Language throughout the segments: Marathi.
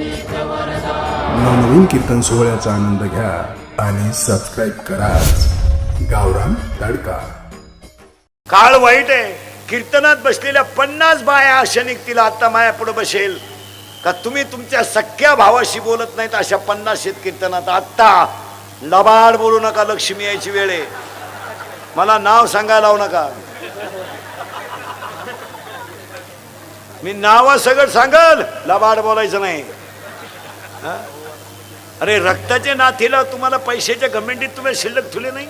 नवनवीन कीर्तन सोहळ्याचा आनंद घ्या आणि सबस्क्राईब करा गावरान तडका. काळ वाईट आहे. कीर्तनात बसलेल्या 50 बाया अशा निघतील आता माया पुढे बसेल का तुम्ही तुमच्या सख्या भावाशी बोलत नाहीत अशा 50 कीर्तनात. आत्ता लबाड बोलू नका, लक्ष्मी यायची वेळ आहे. मला नाव सांगायला लावू नका, मी नाव सगळं सांगल, लबाड बोलायचं नाही. अरे रक्ताचे नातेला तुम्हाला पैशाच्या घमेंडीत तुम्ही शिल्लक ठेवले नाही.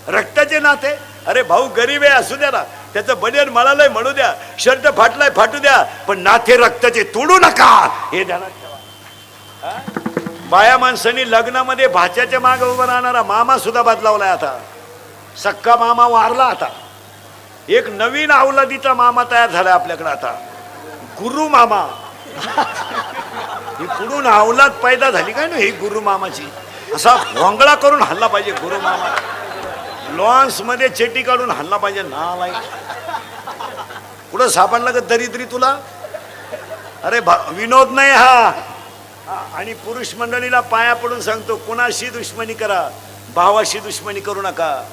रक्ताचे नाते, अरे भाऊ गरीब आहे असू द्या ना, त्याचं बनियन मळालंय म्हणू द्या, शर्ट फाटलाय फाटू द्या, पण नाते रक्ताचे तोडू नका हे ध्यानात ठेवा. बाया माणसांनी लग्नामध्ये भाच्याच्या मागे उभा राहणारा मामा सुद्धा बदलावलाय. आता सक्का मामा वारला, आता एक नवीन अवलादीचा मामा तयार झालाय आपल्याकडे. आता गुरु मामा. ही पुढून अवलाद पैदा झाली काय ना ही गुरु मामाची, असा वंगळा करून हल्ला पाहिजे गुरु मामा. लॉन्स मध्ये चेटी काढून हल्ला पाहिजे ना. कुठं सापडला का दरिद्री तुला. अरे विनोद नाही हा. आणि पुरुष मंडळीला पाया पडून सांगतो, कुणाशी दुश्मनी करा, भावाशी दुश्मनी करू नका.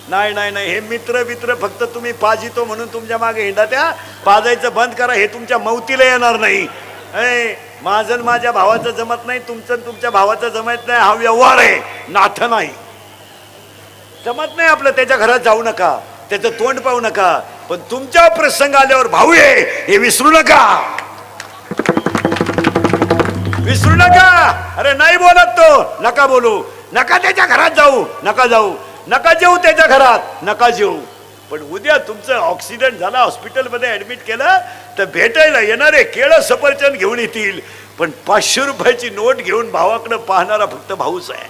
नाही नाही नाही, हे मित्र मित्र फक्त तुम्ही पाजितो म्हणून तुमच्या मागे हिंडा, त्या पाजायचं बंद करा. हे तुमच्या मौतीला येणार नाही. माझं माझ्या भावाचं जमत नाही, तुमचं तुमच्या भावाचं जमत नाही, हा व्यवहार आहे, नाथ नाही. जमत नाही आपलं, त्याच्या घरात जाऊ नका, त्याचं तोंड पाहू नका. पण तुमच्या प्रसंग आल्यावर भाऊ आहे हे विसरू नका, विसरू नका. अरे नाही बोलत तो, नका बोलू, नका त्याच्या घरात जाऊ, नका जाऊ, नका जेऊ त्याच्या घरात, नका जेऊ. पण उद्या तुमचं ऑक्सिडेंट झाला, हॉस्पिटलमध्ये ऍडमिट केलं तर भेटायला येणारे केळं सफरचंद घेऊन येतील, पण 500 रुपयाची नोट घेऊन भावाकडे पाहणारा फक्त भाऊच आहे.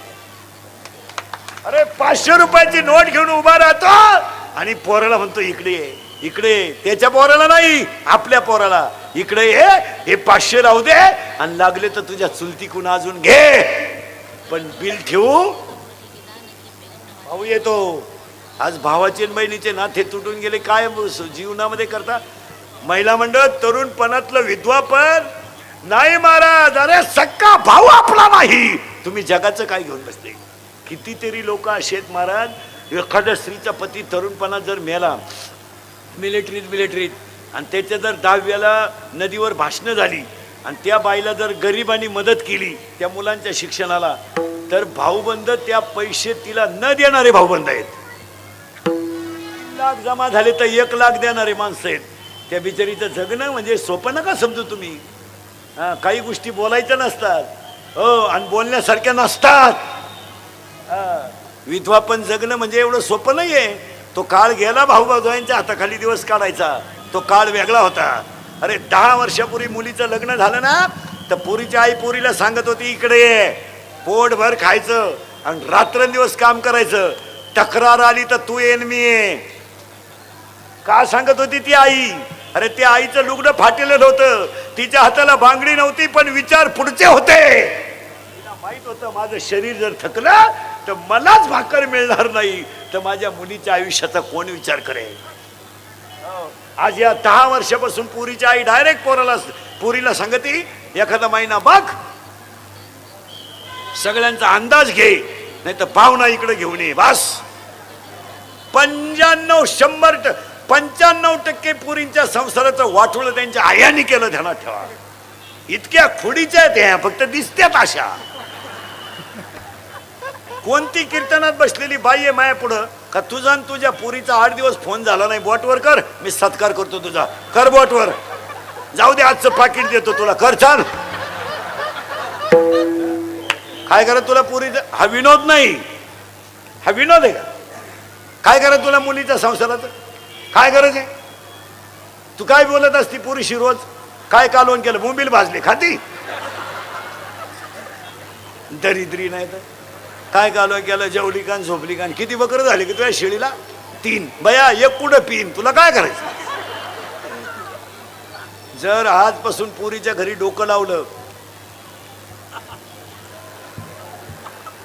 अरे 500 रुपयाची नोट घेऊन उभा राहतो आणि पोराला म्हणतो इकडे ये, इकडे. त्याच्या पोराला नाही, आपल्या पोराला, इकडे ये, हे 500 राहू दे आणि लागले तर तुझ्या चुलतीकून अजून घे, पण बिल ठेवू. भाऊ येतो. आज भावाचे आणि बहिणीचे नाते तुटून गेले. काय जीवनामध्ये करता महिला मंडळ, तरुणपणातलं विधवापन नाही महाराज. अरे सक्का भाऊ आपला नाही, तुम्ही जगाचं काय घेऊन बसले. कितीतरी लोक असे आहेत महाराज, एखाद्या स्त्रीचा पती तरुणपणात जर मेला मिलिटरीत आणि त्याच्या जर 10व्याला नदीवर भाषणं झाली आणि त्या बाईला जर गरिबांनी मदत केली त्या मुलांच्या शिक्षणाला, तर भाऊबंद त्या पैसे तिला न देणारे भाऊबंद आहेत. 3 लाख जमा झाले तर 1 लाख देणारे माणसं आहेत. त्या बिचारीचं जगणं म्हणजे सोपं नका समजू तुम्ही. काही गोष्टी बोलायच्या नसतात, हो, आणि बोलण्यासारख्या नसतात. विधवापन जगणं म्हणजे एवढं सोपं नाहीये. तो काळ गेला, भाऊभाऊयांच्या हाताखाली दिवस काढायचा, तो काळ वेगळा होता. अरे 10 वर्षापूर्वी मुलीचं लग्न झालं ना, तर पोरीची आई पोरीला सांगत होती इकडे ये, पोटभर खायचं आणि रात्रंदिवस काम करायचं, तक्रार आली तर तू येन मी ये. का सांगत होती ती आई. अरे त्या आईचं लुगडं फाटलेलं होतं, तिच्या हाताला बांगडी नव्हती, पण विचार पुढचे होते. तिला माहित होतं माझं शरीर जर थकलं तर मलाच भाकर मिळणार नाही, तर माझ्या मुलीच्या आयुष्याचा कोण विचार करेल. आज या 10 वर्षापासून पुरीची आई डायरेक्ट पुरीला सांगते, एखादा महिना बघ, सगळ्यांचा अंदाज घे, नाही तर पाहुणा इकडे घेऊन ये. बस 95% पुरींच्या संसाराचं वाटोळ त्यांच्या आयाने केलं, ध्यानात ठेवा. इतक्या खोडीच्या आहेत ह्या, फक्त दिसत्यात अशा. कोणती कीर्तनात बसलेली बाई आहे माया पुढं का तुझा आणि तुझ्या पुरीचा 8 दिवस फोन झाला नाही, बोटवर कर, मी सत्कार करतो तुझा, कर बोटवर. जाऊ दे, आजचं पाकिट देतो तुला, कर, छान. काय करत तुला पुरीचं. हा विनोद नाही, हा विनोद आहे का. काय करत तुला मुलीच्या संसाराचं, काय गरज आहे. तू काय बोलत असती पुरीशी रोज, काय कालवण केलं, बोंबील भाजले खाती, दरिद्री नाही तर काय कालवण केलं, जेवली का झोपली का. किती बकरं झाली की तुझ्या शेळीला, 3. बया एक कुठं पिन, तुला काय करायचं. जर आजपासून पुरीच्या घरी डोकं लावलं,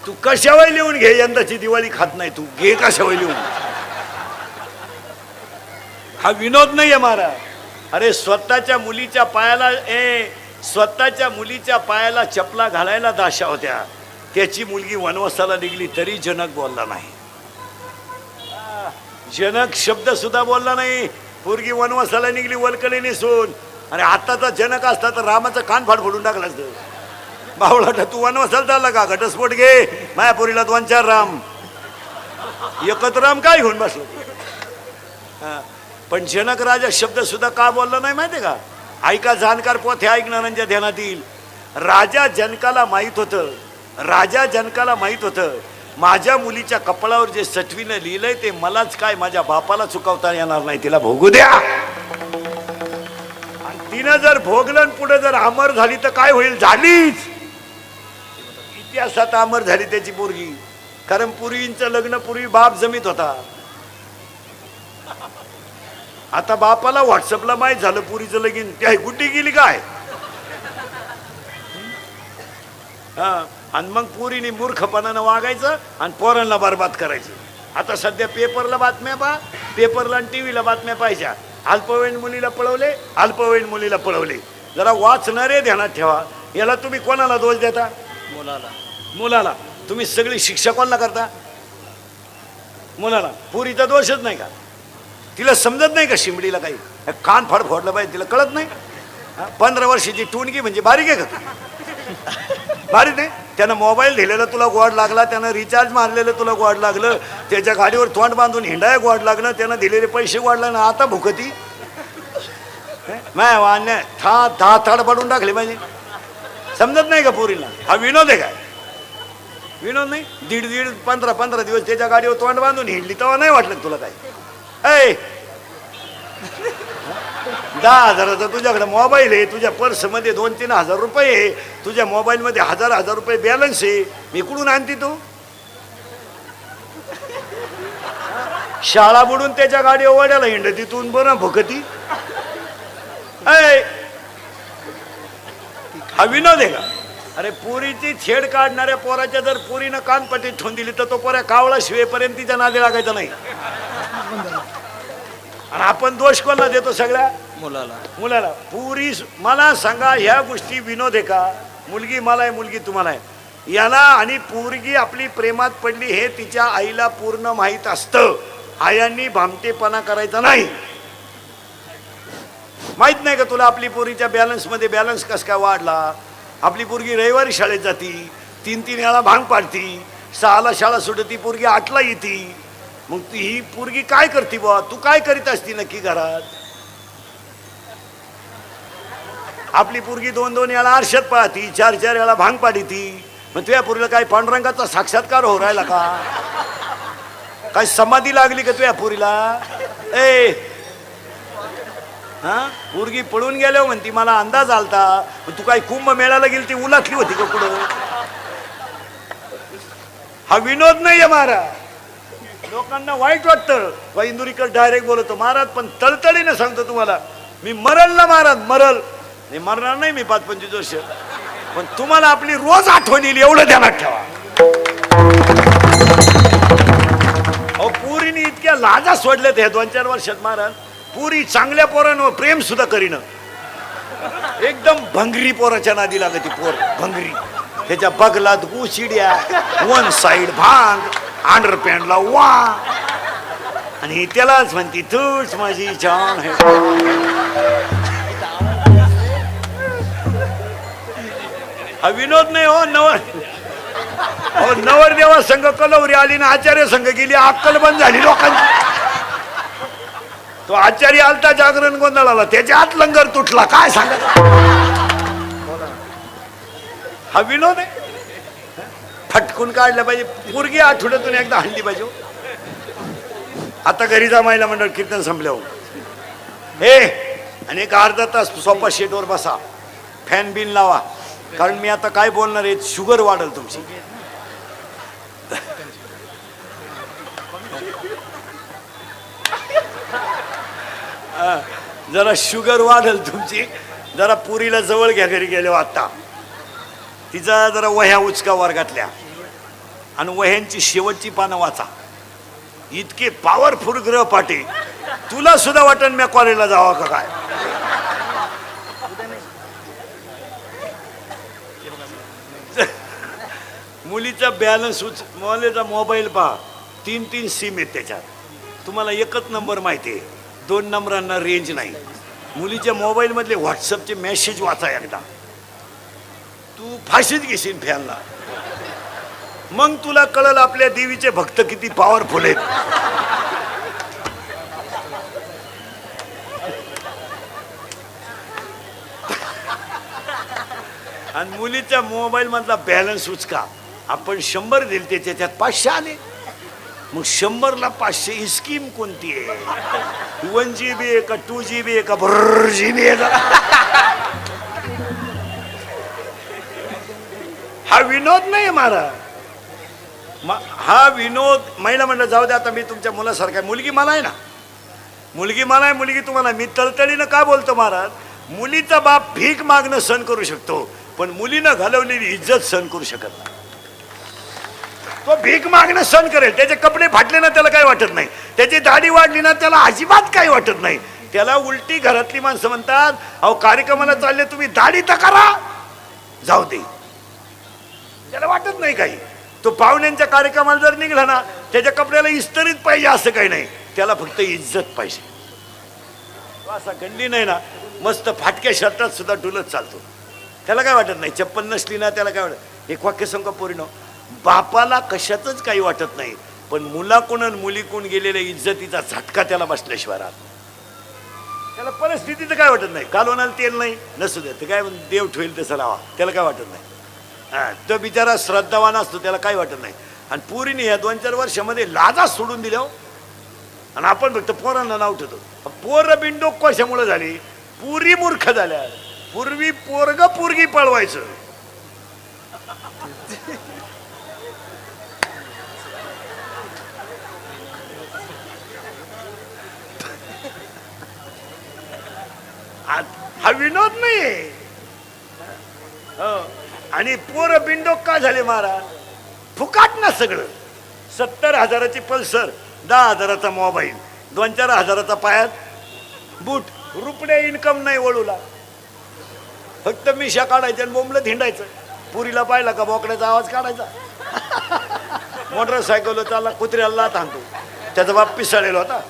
तू कशावर लिहून घे, यंदाची दिवाळी खात नाही तू, घे कशावर लिहून. हा विनोद नाहीये महाराज. अरे स्वतःच्या मुलीच्या पायाला स्वतःच्या मुलीच्या पायाला चपला घालायला दाशा होत्या, त्याची मुलगी वनवासाला निघली तरी जनक बोलला नाही. जनक शब्द सुद्धा बोलला नाही. पोरगी वनवासाला निघली वलकली नेसून. आणि आताचा जनक असता तर रामाचं कान फाड फोडून टाकला असतं. बावळाटा तू वनवासाला चालला का? घटस्फोट घे, मायापुरीला 2-4 राम एकत्र राम काय घेऊन बसलो. पण जनक राजा शब्द सुद्धा का बोलला नाही माहितीये का? ऐका जाणकार पोथे ऐकणाऱ्यांच्या ध्यानात येईल. राजा जनकाला माहित होतं माझ्या मुलीच्या कपाळावर जे सटवीनं लिहिलंय ते मलाच काय माझ्या बापाला चुकवता येणार नाही, तिला भोगू द्या. आणि तिनं जर भोगलं पुढे जर अमर झाली तर काय होईल? झालीच. इतिहासात अमर झाली त्याची पोरगी. कारण पूर्वींचं लग्न पूर्वी बाप जमीत होता. आता बापाला व्हॉट्सअपला माहीत झालं पुरीचं लगीन, त्या गुड्डी गेली काय. आणि मग पुरीने मूर्खपणानं वागायचं आणि पोरांना बरबाद करायचं. आता सध्या पेपरला बातम्या पेपरला आणि टीव्हीला बातम्या पाहिजे. अल्पवयीन मुलीला पळवले. जरा वाचणारे ध्यानात ठेवा. याला तुम्ही कोणाला दोष देता? मुलाला. तुम्ही सगळी शिक्षा कोणाला करता? मुलाला. पुरीचा दोषच नाही का? तिला समजत नाही का शिमडीला काही? कान फाड फोडलं पाहिजे, तिला कळत नाही. 15 वर्षाची टुणगी म्हणजे बारीक आहे का? बारीक नाही. त्यानं मोबाईल दिलेला तुला गोड लागला, त्यानं रिचार्ज मारलेलं तुला गोड लागलं, त्याच्या गाडीवर तोंड बांधून हिंडाय गोड लागलं, त्यानं दिलेले पैसे गोड लागलं. आता भुकती माय वान्य थाड पडून टाकले पाहिजे. समजत नाही का पुरीला? हा विनोद आहे काय? विनोद नाही. 15 दिवस त्याच्या गाडीवर तोंड बांधून हिंडली तेव्हा नाही वाटलं तुला काय? 10,000चा तुझ्याकडे मोबाईल आहे, तुझ्या पर्समध्ये 2-3 हजार रुपये आहे, तुझ्या मोबाईलमध्ये हजार रुपये बॅलन्स आहे. मी कुठून आणते तू? शाळा बुडून त्याच्या गाडीवर वड्याला हिंड तिथून बरं भुकती. हा विनोद आहे का? अरे पुरीची छेड काढणाऱ्या पोराच्या जर पुरीनं कानपट्टी ठेवून दिली तर तो पोऱ्या कावळा शिवेपर्यंत तिच्या नादी लागायचा नाही. आणि आपण दोष कोणाला देतो? सगळ्या मुलाला. पुरी मला सांगा, ह्या गोष्टी विनोद आहे का? मुलगी मला आहे, मुलगी तुम्हाला आहे. याला आणि पोरगी आपली प्रेमात पडली हे तिच्या आईला पूर्ण माहीत असतं. आयांनी भामटेपणा करायचा नाही. माहित नाही का तुला आपली पोरीच्या बॅलन्समध्ये बॅलन्स कस काय वाढला? आपली पोरगी रविवारी शाळेत जाती, 3-3 वेळा भांग पाडती, 6ला शाळा सुटती, पोरगी 8ला येते. मग ती ही पोरगी काय करते बा? तू काय करीत असती नक्की घरात? आपली पोरगी 2-2 वेळा आरशात पाहती, 4-4 वेळा भांग पाडीती. मग तुझ्या पोरीला काय पांडुरंगाचा साक्षात्कार हो राहिला का? काय समाधी लागली का तुझ्या पोरीला? पोरगी पळून गेल्यावर म्हणती मला अंदाज आलता. तू काय कुंभ मेळ्याला गेली ती उलाटली होती का पुढं? हा विनोद नाहीये महाराज. लोकांना वाईट वाटतं. इंदुरीकर डायरेक्ट बोलतो महाराज, पण तळतळीने सांगतो तुम्हाला, मी मरल ना महाराज, मरल. नाही मरणार नाही मी 5-25 वर्ष, पण तुम्हाला आपली रोज आठवण येईल एवढं ध्यानात ठेवा. अहो पुरीने इतक्या लाजा सोडल्या त्या 2-4 वर्षात महाराज. पुरी चांगल्या पोरांवर प्रेम सुद्धा करीन. एकदम भंगरी पोराच्या नादी लागती. पोर भंगरी, त्याच्या बगलात गुशिड्या, 1 साइड भांग, अंडरपॅन्टला वा, आणि त्यालाच म्हणती तूच माझी जान आहे. हा विनोद नाही हो. नवरदेवा संघ कलवरी आली ना आचार्य संघ गेली, अक्कल बंद झाली लोकांची. तो आचार्य आलता जागरण गोंधळाला, त्याच्या हात लंगर तुटला. काय सांगत? हा विनोद आहे. फटकून काढलं पाहिजे. पोरगी आठवड्यातून एकदा हल्ली पाहिजे. आता घरी जा, महिला मंडळ कीर्तन संपल्यावर आणि एक अर्धा तास सोफा शेटवर बसा, फॅन बिन लावा. कारण मी आता काय बोलणार आहे, शुगर वाढल तुमची. जरा शुगर वाढल तुमची. जरा पुरीला जवळ घ्या घरी गेल्यावर. आता तिचा जरा वह्या उचका वर्गातल्या, आणि वह्यांची शेवटची पानं वाचा. इतके पॉवरफुल ग्रहपाठी, तुला सुद्धा वाटण मी कॉलेजला जावा का काय? मुलीचा बॅलन्स मुलीचा मोबाईल पहा, 3 सिम आहेत त्याच्यात. तुम्हाला एकच नंबर माहिती आहे, 2 नंबरांना रेंज नाही. मुलीच्या मोबाईल मधले व्हॉट्सअपचे मेसेज वाचा एकदा, तू फाशीच घेशील फॅनला. मग तुला कळलं आपल्या देवीचे भक्त किती पॉवरफुल आहेत. आणि मुलीच्या मोबाईल मधला बॅलन्स उचका. आपण 100 दिले त्याच्यात 500 आले. मग 100ला 500 ही स्कीम कोणती आहे? 1 GB आहे का 2 GB आहे का GB आहे का? हा विनोद नाही मारा. हा विनोद. महिला म्हणलं जाऊ दे, आता मी तुमच्या मुलासारखा. मुलगी मला आहे ना, मुलगी मला आहे, मुलगी तुम्हाला. मी तळतळीनं का बोलतो महाराज? मुलीचा बाप भीक मागणं सहन करू शकतो, पण मुलीनं घालवलेली इज्जत सहन करू शकत नाही. तो भीक मागणं सहन करेल. त्याचे कपडे फाटले ना त्याला काही वाटत नाही, त्याची दाढी वाढली ना त्याला अजिबात काही वाटत नाही. त्याला उलटी घरातली माणसं म्हणतात, अहो कार्यक्रमाला चालले तुम्ही, दाढी तर करा. जाऊ दे, त्याला वाटत नाही काही. तो पाहुण्यांच्या कार्यक्रमाला जर निघाला ना, त्याच्या कपड्याला इस्त्रीत पाहिजे असं काही नाही, त्याला फक्त इज्जत पाहिजे. तो असा गंडी नाही ना, मस्त फाटक्या शर्टात सुद्धा डुलत चालतो, त्याला काय वाटत नाही. चप्पल नसली ना त्याला काय वाटत. एक वाक्य सांगा पोरीनो, बापाला कशातच काही वाटत नाही, पण मुलाकडून आणि मुलीकडून गेलेल्या इज्जतीचा झटका त्याला बसल्याशिवाय राहत. त्याला परिस्थितीचं काय वाटत नाही. कालवणाला तेल नाही नसू दे, ते काय देव ठेवेल तसं राहा, त्याला काय वाटत नाही. तो बिचारा श्रद्धावान असतो, त्याला काही वाटत नाही. आणि पुरीने या 2-4 वर्षामध्ये लाजा सोडून दिल्या. आणि आपण फक्त पोरांना नाव ठेवतो. पोरं बिंडोक कशामुळे झाली? पुरी मूर्ख झाल्या. पूर्वी पोरग पोरगी पळवायचं, हा विनोद नाही. आणि पोरं बिंडोक का झाले महाराज? फुकाट ना सगळं. 70,000ची पल्सर, 10,000चा मोबाईल, 2-4 हजाराचा पायात बूट, रुपये इन्कम नाही वळूला. फक्त मिशा काढायच्या आणि बोंबलं धिंडायचं. पुरीला पाहिला का बोकड्याचा आवाज काढायचा. मोटरसायकल चालला, कुत्र्याला थांबतो. त्याचा बाप पिसाळलेला होता,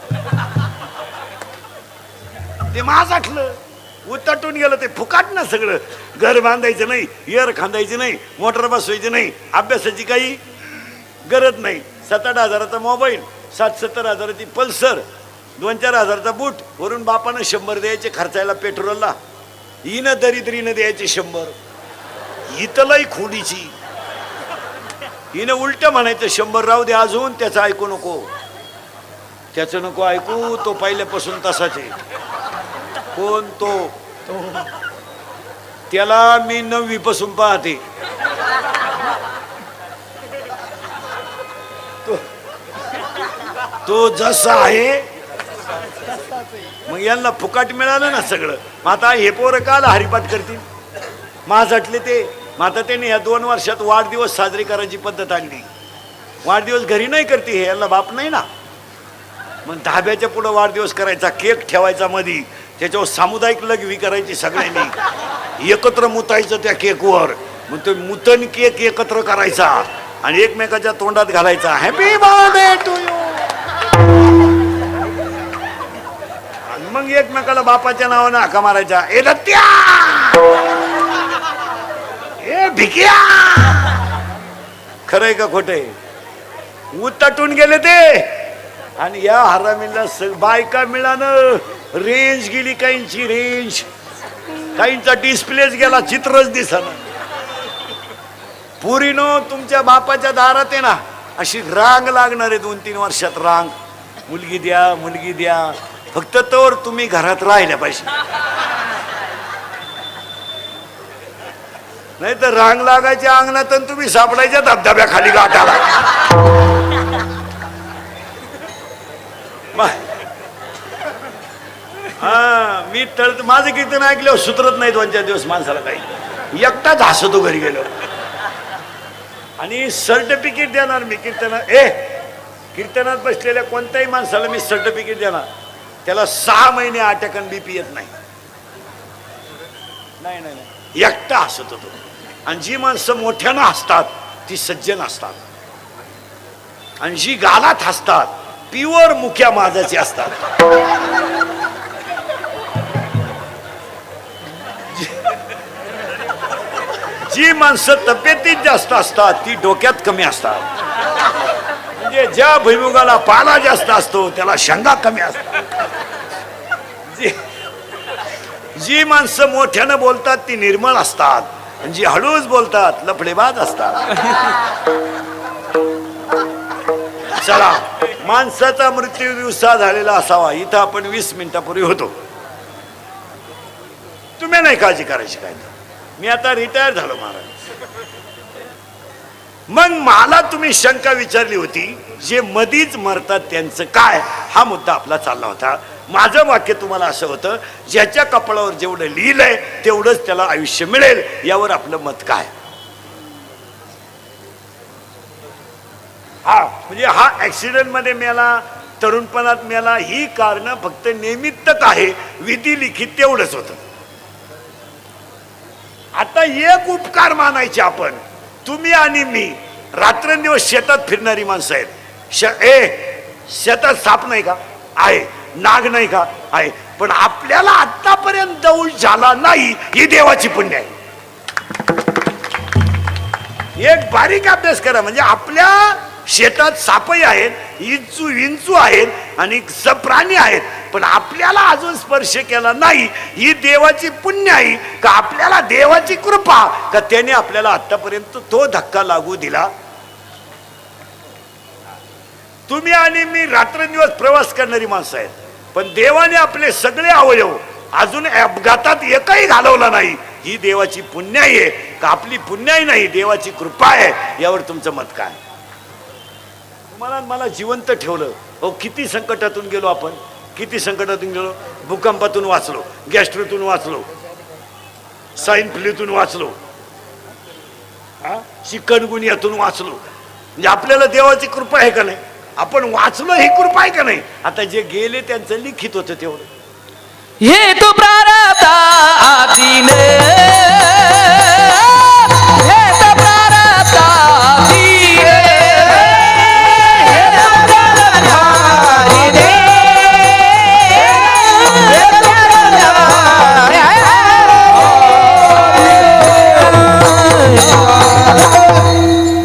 ते माझाठलं उतटून गेलं. ते फुकाट ना सगळं. घर बांधायचं नाही, एअर खांदायची नाही, मोटर बसवायची नाही, अभ्यासाची काही गरज नाही. 7-8 हजाराचा मोबाईल, 60-70 हजाराची पल्सर, 2-4 हजाराचा बूट, वरून बापानं 100 द्यायचे खर्चायला पेट्रोलला. हिनं दरिद्रीनं द्यायचे 100. इथलंही खोडीची. हिनं उलट म्हणायचं 100 राहू दे अजून, त्याचं ऐकू नको, त्याचं नको ऐकू, तो पहिल्यापासून तसाच आहे. कोण तो? त्याला मी 9वी पासून पाहते. तो जसा आहे. मग यांना फुकाट मिळालं ना सगळं. मग आता हे पोरं काल हरिपाठ करतील माझाटले ते. मग आता त्यांनी या 2 वर्षात वाढदिवस साजरी करायची पद्धत आणली. वाढदिवस घरी नाही करते हे, यांना बाप नाही ना. मग धाब्याच्या पुढं वाढदिवस करायचा, केक ठेवायचा मधी, त्याच्यावर सामुदायिक लघवी करायची सगळ्यांनी, एकत्र मुतायचं त्या केकवर. मग तो मुतन केक एकत्र करायचा आणि एकमेकाच्या तोंडात घालायचा, हॅपी बर्थडे टू यू. आणि मग एकमेकाला बापाच्या नावानं हाका मारायचा, ए दत्त्या, ए भिकिया. खरंय का खोटंय? उतटून गेले ते. आणि या हरामीला बायका मिळालं, रेंज गेली, काहींची रेंज, काहींचा डिस्प्लेच गेला, चित्रच दिसना. पुरीनो तुमच्या बापाच्या दारात आहे ना अशी रांग लागणार आहे 2-3 वर्षात. रांग, मुलगी द्या, मुलगी द्या. फक्त तर तुम्ही घरात राहिल्या पाहिजे, नाही तर रांग लागायच्या अंगणात आणि तुम्ही सापडायच्या धबधब्याखाली गाठाला. हा, मी तळ माझं कीर्तन ऐकल्यावर सुधरत नाही 2-4 दिवस माणसाला काही. एकटाच हसतो घरी गेलो. आणि सर्टिफिकेट देणार मी कीर्तनात बसलेल्या कोणत्याही माणसाला मी सर्टिफिकेट देणार, त्याला 6 महिने अटॅक आणि बीपी येत नाही. नाही, एकटा हसत होतो. आणि जी माणसं मोठ्यानं हसतात ती सज्जन असतात आणि जी गालात हसतात प्युअर मुख्या माझाची असतात. जी माणसं तब्येतीत जास्त असतात ती डोक्यात कमी असतात. म्हणजे ज्या भुईमुगाला पाला जास्त असतो त्याला शेंगा कमी असतात. जी माणसं मोठ्यानं बोलतात ती निर्मळ असतात आणि जी हळूच बोलतात लफडेबाज असतात. चला, माणसाचा मृत्यू दिवसा झालेला असावा इथं आपण 20 मिनिटापूर्वी होतो. तुम्ही नाही काळजी करायची काय, मी आता रिटायर झालो महाराज. मग मला तुम्ही शंका विचारली होती जे मधीच मरतात त्यांचं काय, हा मुद्दा आपला चालला होता. माझं वाक्य तुम्हाला असं होतं, ज्याच्या कपाळावर जेवढं लिहिलंय तेवढंच त्याला आयुष्य मिळेल, यावर आपलं मत काय. हा म्हणजे हा ऍक्सिडेंट मध्ये मेला, तरुणपणात मेला, ही कारण फक्त निमित्तक आहे, विधी लिखित तेवढंच होतं. आता एक उपकार मानायचे आपण, तुम्ही आणि मी रात्रंदिवस शेतात फिरणारी माणसं आहेत. शेतात साप नाही का, आहे. नाग नाही का, आहे. पण आपल्याला आतापर्यंत दौड झाला नाही, ही देवाची पुण्य आहे. एक बारीक अभ्यास करा, म्हणजे आपल्या शेतात सापही आहेत, विंचू आहेत आणि प्राणी आहेत, पण आपल्याला अजून स्पर्श केला नाही, ही देवाची पुण्य आहे का आपल्याला देवाची कृपा का त्याने आपल्याला आतापर्यंत तो धक्का लागू दिला. तुम्ही आणि मी रात्रंदिवस प्रवास करणारी माणसं आहेत, पण देवाने आपले सगळे अवयव अजून अपघातात एकही घालवला नाही, ही देवाची पुण्याई आहे का आपली पुण्याई नाही, देवाची कृपा आहे. यावर तुमचं मत काय. तुम्हाला मला जिवंत ठेवलं. हो, किती संकटातून गेलो आपण, किती संकटातून गेलो. भूकंपातून वाचलो, गॅस्ट्रोतून वाचलो, स्वाईन फ्लूतून वाचलो, चिकनगुनियातून वाचलो. म्हणजे आपल्याला देवाची कृपा आहे का नाही, आपण वाचलो ही कृपा आहे का नाही. आता जे गेले त्यांचं लिखित होतं तेवढं. हे तू प्रारब्ध आधीन, हे तू प्रारब्ध आधीन, हे तू प्रारब्ध आधीन, हे तू प्रारब्ध आधीन.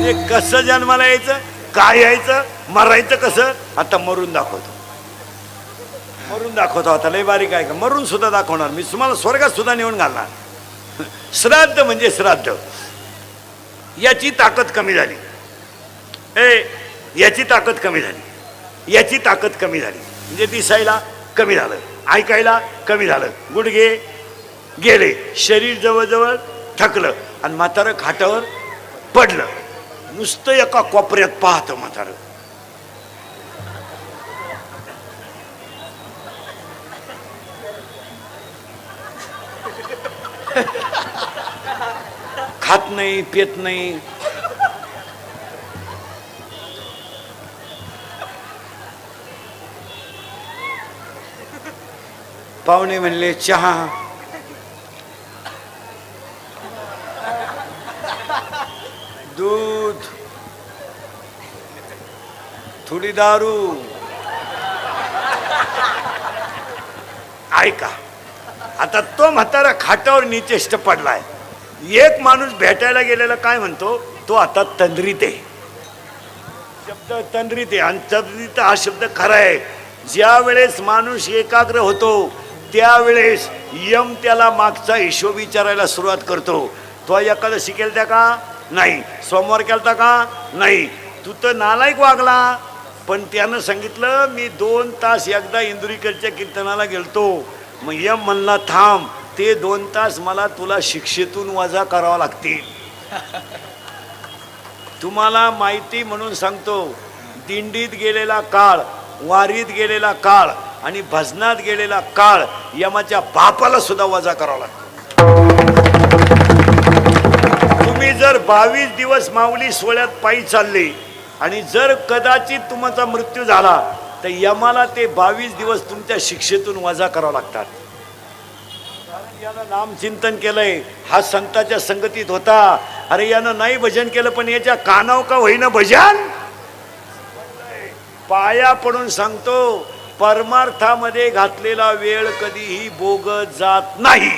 हे कसं जन्माला यायचं, काय यायचं, मरायचं कसं, आता मरून दाखवतो. मरून दाखवतो आता, लय बारीक आहे का, मरून सुद्धा दाखवणार मी तुम्हाला, स्वर्गात सुद्धा नेऊन घालणार. श्राद्ध म्हणजे श्राद्ध, याची ताकद कमी झाली, याची ताकद कमी झाली, याची ताकद कमी झाली, म्हणजे दिसायला कमी झालं, ऐकायला कमी झालं, गुडघे गेले, शरीर जवळजवळ थकलं आणि म्हातारं खाटावर पडलं. नुसतं एका कोपऱ्यात पाहतं म्हातारं. खात नाही, पेत नाही, पाहुणे म्हणले चहा, दूध, थोडी दारू. ऐका, आता तो म्हातारा खाटावर निचेष्ट पडलाय. एक माणूस भेटायला गेलेला काय म्हणतो, तो आता तंद्रीत आहे. शब्द तंद्रीत आहे, आणि तंद्रीत हा शब्द खरा आहे. ज्या वेळेस माणूस एकाग्र होतो त्यावेळेस यम त्याला मागचा हिशोब विचारायला सुरुवात करतो. तो एकादशी केलता का नाही, सोमवार केलता का नाही, तू तर नालायक वागला. पण त्यानं सांगितलं मी 2 तास एकदा इंदुरीकरच्या कीर्तनाला गेलतो. मग यम म्हणला थांब, ते 2 तास मला तुला शिक्षेतून वजा करावा लागतील. तुम्हाला माहिती म्हणून सांगतो, दिंडीत गेलेला काळ, वारीत गेलेला काळ आणि भजनात गेलेला काळ यमाच्या बापाला सुद्धा वजा करावा लागतो. तुम्ही जर 22 दिवस माऊली सोहळ्यात पायी चालले आणि जर कदाचित तुमचा मृत्यू झाला तर यमाला ते 22 दिवस तुमच्या शिक्षेतून वजा करावं लागतात. याला नामचिंतन केलंय, हा संतांच्या संगतीत होता अरे यानं नाही भजन केलं पण याच्या कानाव का होईना भजन. पाया पडून सांगतो, परमार्थामध्ये घातलेला वेळ कधीही बोगत जात नाही.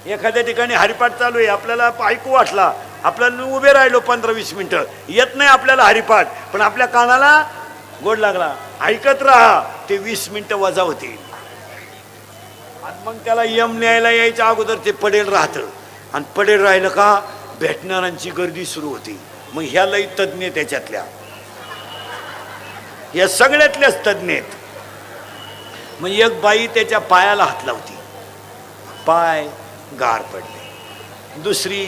एखाद्या ठिकाणी हरिपाठ चालू आहे, आपल्याला ऐकू वाटला, आपल्याला उभे राहिलो 15-20 मिनिटं, येत नाही आपल्याला हरिपाठ, पण आपल्या कानाला गोड लागला, ऐकत राहा, ते 20 मिनिटं वजा होतील. आणि मग त्याला यम न्यायला यायच्या अगोदर ते पडेल राहतं, आणि पडेल राहिलं का भेटणाऱ्यांची गर्दी सुरू होती. मग ह्या लई तज्ज्ञ त्याच्यातल्या, या सगळ्यातल्याच तज्ज्ञ आहेत. मग एक बाई त्याच्या पायाला हात लावती, पाय गार पडले. दुसरी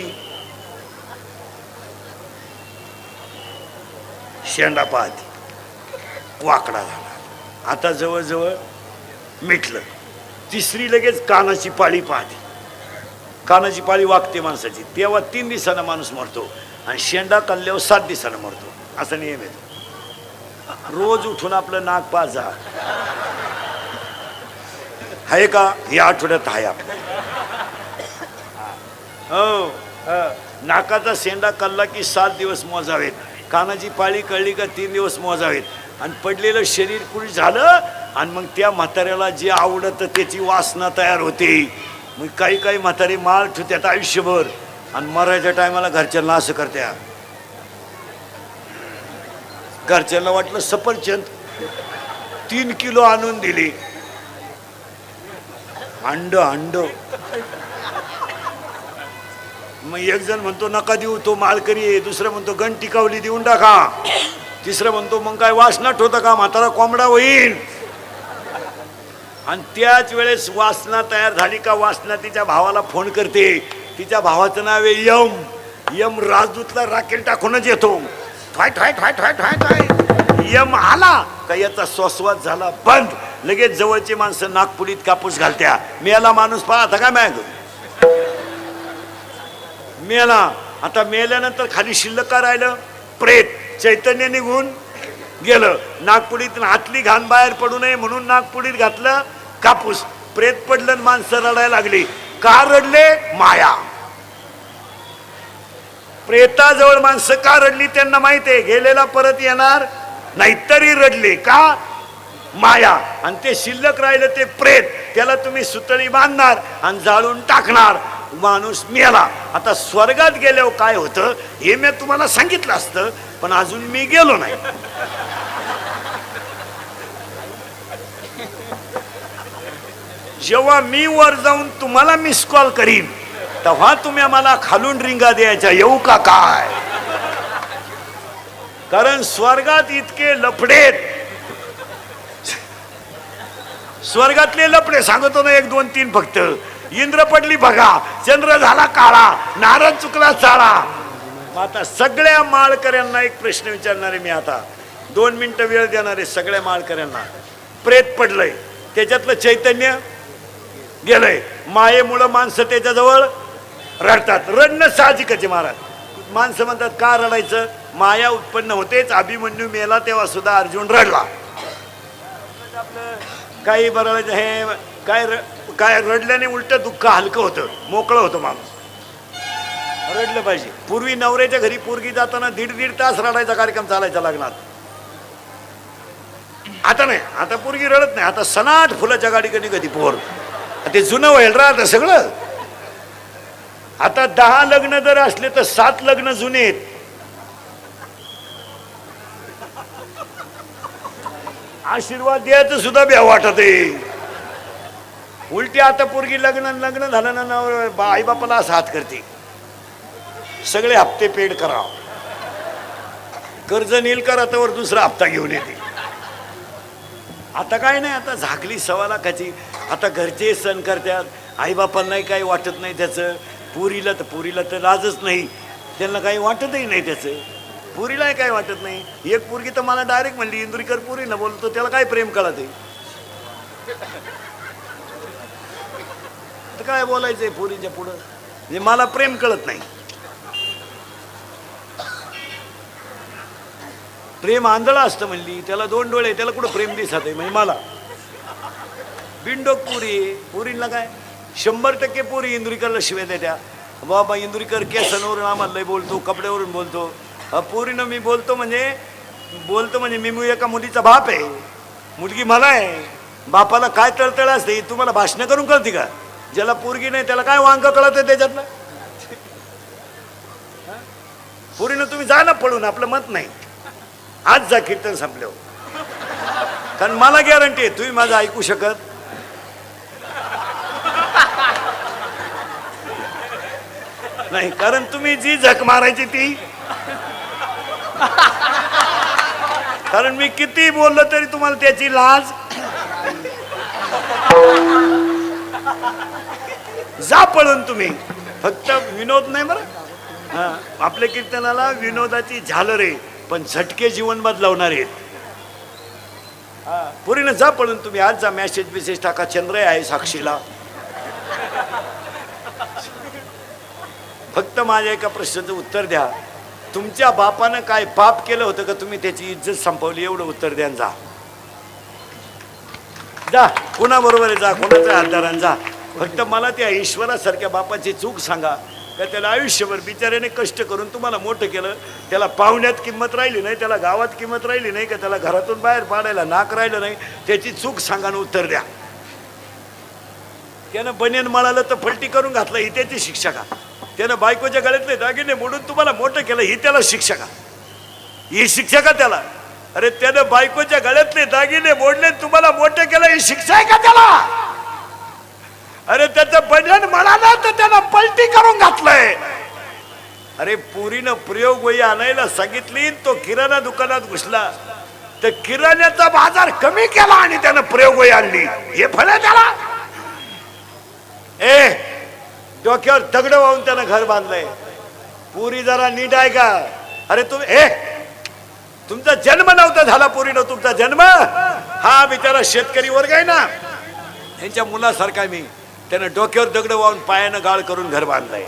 शेंडा पाहती, वाकडा झाला, आता जवळजवळ मिटलं. तिसरी लगेच कानाची पाळी पाहते, कानाची पाळी वागते माणसाची, तेव्हा 3 दिवसानं माणूस मरतो, आणि शेंडा कल्ल्यावर 7 दिवसानं मरतो, असा नियम येतो. रोज उठून आपलं नाक पाच जा आहे का, या आठवड्यात आहे आपलं. हो, नाकाचा शेंडा कल्ला की 7 दिवस मोजावेत, कानाची पाळी कळली का 3 दिवस मोजावेत, आणि पडलेलं शरीर पुरी झालं, आणि मग त्या म्हाताऱ्याला जे आवडतं त्याची वासना तयार होते. मग काही काही म्हातारी माळ ठेवतात आयुष्यभर, आणि मरायच्या टायमाला घरच्यांना असं करत्या. घरच्यांना वाटलं सफरचंद 3 किलो आणून दिली, अंड. मग एक जण म्हणतो नका देऊ, तो मालकरी आहे. दुसरं म्हणतो गण टिकावली देऊन टाका. तिसरं म्हणतो मग काय वासना ठेवता का, म्हातारा कोंबडा होईल. आणि त्याच वेळेस वासना तयार झाली का वासना तिच्या भावाला फोन करते. तिच्या भावाचं नाव आहे यम. यम राजदूतला राखेल टाकूनच येतो. ठॉय ठॉय ठॉय ठॉय ठॉय ठॉय. यम आला का याचा श्वासवास झाला बंद. लगेच जवळची माणसं नागपुरीत कापूस घालत्या. मेला माणूस पाहता का मॅग, मेला. आता मेल्यानंतर खाली शिल्लक का राहिलं, प्रेत. चैतन्य निघून गेलं. नागपुडीत हातली घाण बाहेर पडू नये म्हणून नागपुडीत घातलं कापूस. प्रेत पडलं, माणसं रडायला लागली. का रडले, माया. प्रेताजवळ माणसं का रडली त्यांना माहिती आहे, गेलेला परत येणार नाही तरी रडले. का, माया. आणि ते शिल्लक राहिलं ते प्रेत, त्याला तुम्ही सुतळी बांधणार आणि जाळून टाकणार, माणूस मेला. आता स्वर्गात गेल्यावर काय होतं हे मी तुम्हाला सांगितलं असतं, पण अजून मी गेलो नाही. जेव्हा मी वर जाऊन तुम्हाला मिस कॉल करीन तेव्हा तुम्ही मला खालून रिंगा द्यायच्या, येऊ का काय. कारण स्वर्गात इतके लफडेत, स्वर्गातले लफडे सांगतो ना, 1 2 3 फक्त. इंद्र पडली बघा, चंद्र झाला काळा, नारद चुकला चाळा. आता सगळ्या माळकऱ्यांना एक प्रश्न विचारणार आहे मी. आता 2 मिनिटं वेळ देणार आहे सगळ्या माळकऱ्यांना. प्रेत पडलंय, त्याच्यातलं चैतन्य गेलंय. मायेमुळं माणसं त्याच्याजवळ रडतात. रडणं साहजिकच आहे महाराज. माणसं म्हणतात का रडायचं, माया उत्पन्न होतेच. अभिमन्यू मेला तेव्हा सुद्धा अर्जुन रडला. काही बरं हे काय रडल्याने उलट दुःख हलकं होतं, मोकळं होतं माणूस. रडलं पाहिजे. पूर्वी नवऱ्याच्या घरी पोरगी जाताना 1.5 तास रडायचा कार्यक्रम चालायचा लग्नात. आता नाही, आता पोरगी रडत नाही. आता सनाट फुलाच्या गाडीकडे कधी पोर. ते जुनं व्हायला राहतं सगळं. आता 10 लग्न जर असले तर 7 लग्न जुने आहेत. आशीर्वाद द्यायचं सुद्धा भ्या वाटत आहे. उलटी आता पोरगी लग्न झालं ना, आई बापाला असं हात करते, सगळे हप्ते पेड करा. कर्ज नील करा तर दुसरा हप्ता घेऊन येते. आता काय नाही, आता झाकली 1.25 लाखाची. आता घरचे सण करतात, आईबापांनाही काही वाटत नाही त्याचं. पुरीला तर लाजच नाही, त्यांना काही वाटतही नाही त्याचं. पुरीलाही काही वाटत नाही. एक पोरगी तर मला डायरेक्ट म्हणली, इंदुरीकर पुरीला बोलतो, त्याला काय प्रेम कळत आहे. तर काय बोलायचंय पोरीच्या पुढं, म्हणजे मला प्रेम कळत नाही. प्रेम आंधळा असतं म्हणली, त्याला 2 डोळे, त्याला कुठं प्रेम दिसत आहे. म्हणजे मला बिंडोक पुरी, पुरीला काय 100% पुरी इंदुरीकरला शिवाय द्या. बाबा इंदुरीकर केसांवरून आम्हाला लय बोलतो, कपड्यावरून बोलतो. पोरीनं मी बोलतो म्हणजे मी एका मुलीचा बाप आहे, मुलगी मला आहे. बापाला काय तळतळ असते तुम्हाला भाषण करून कळते का? ज्याला पोरगी नाही त्याला काय वांग कळत आहे त्याच्यातलं? पोरीनं तुम्ही जा ना पळून, आपलं मत नाही. आज जा कीर्तन संपल्यावर, कारण मला गॅरंटी आहे तुम्ही माझं ऐकू शकत नाही, कारण तुम्ही जी झक मारायची ती, कारण मी किती बोललो तरी तुम्हाला त्याची लाज. जा पळून तुम्ही, फक्त विनोद नाही बरं. हा, आपल्या कीर्तनाला विनोदाची झालर आहे, पण झटके जीवन बदलावणार आहेत. पुरीनं जा पळून तुम्ही, आज जा. मेसेज टाका, चंद्र आहे साक्षीला. फक्त माझ्या एका प्रश्नाचं उत्तर द्या. तुमच्या बापानं काय पाप केलं होतं का तुम्ही त्याची इज्जत संपवली? एवढं उत्तर द्या. जा जा, कोणाबरोबर आहे जा, कोणाच्या हातदारान जा. फक्त मला त्या ईश्वरासारख्या बापाची चूक सांगा का त्याला आयुष्यभर बिचाऱ्याने कष्ट करून तुम्हाला मोठं केलं, त्याला पाहुण्यात किंमत राहिली नाही, त्याला गावात किंमत राहिली नाही का, त्याला घरातून बाहेर पाडायला नाक राहिलं नाही, त्याची चूक सांगा आणि उत्तर द्या. त्यानं बनेन मळालं तर पलटी करून घातलं, ही त्याची शिक्षा का? त्यानं बायकोच्या गळ्यातले दागिने मोडून तुम्हाला मोठं केलं, ही त्याला शिक्षा का? ही शिक्षा का त्याला? अरे त्यानं बायकोच्या गळ्यातले दागिने मोडले, तुम्हाला मोठं केलं, ही शिक्षा आहे का त्याला? अरे त्याचं बनेन मळालं तर त्यानं पलटी करून घातलंय. अरे पुरीनं प्रयोग वही आणायला सांगितली, तो किराणा दुकानात घुसला तर किराण्याचा बाजार कमी केला आणि त्यानं प्रयोग वही आणली, हे फळ आहे त्याला? डोक्यावर दगड वाहून त्यानं घर बांधलंय. पुरी जरा नीट आहे का? अरे तुमचा जन्म नव्हता झाला पुरीनं, तुमचा जन्म. हा बिचारा शेतकरी वर्ग आहे ना, त्यांच्या मुलासारखा मी, त्यानं डोक्यावर दगड वाहून पायानं गाळ करून घर बांधलंय.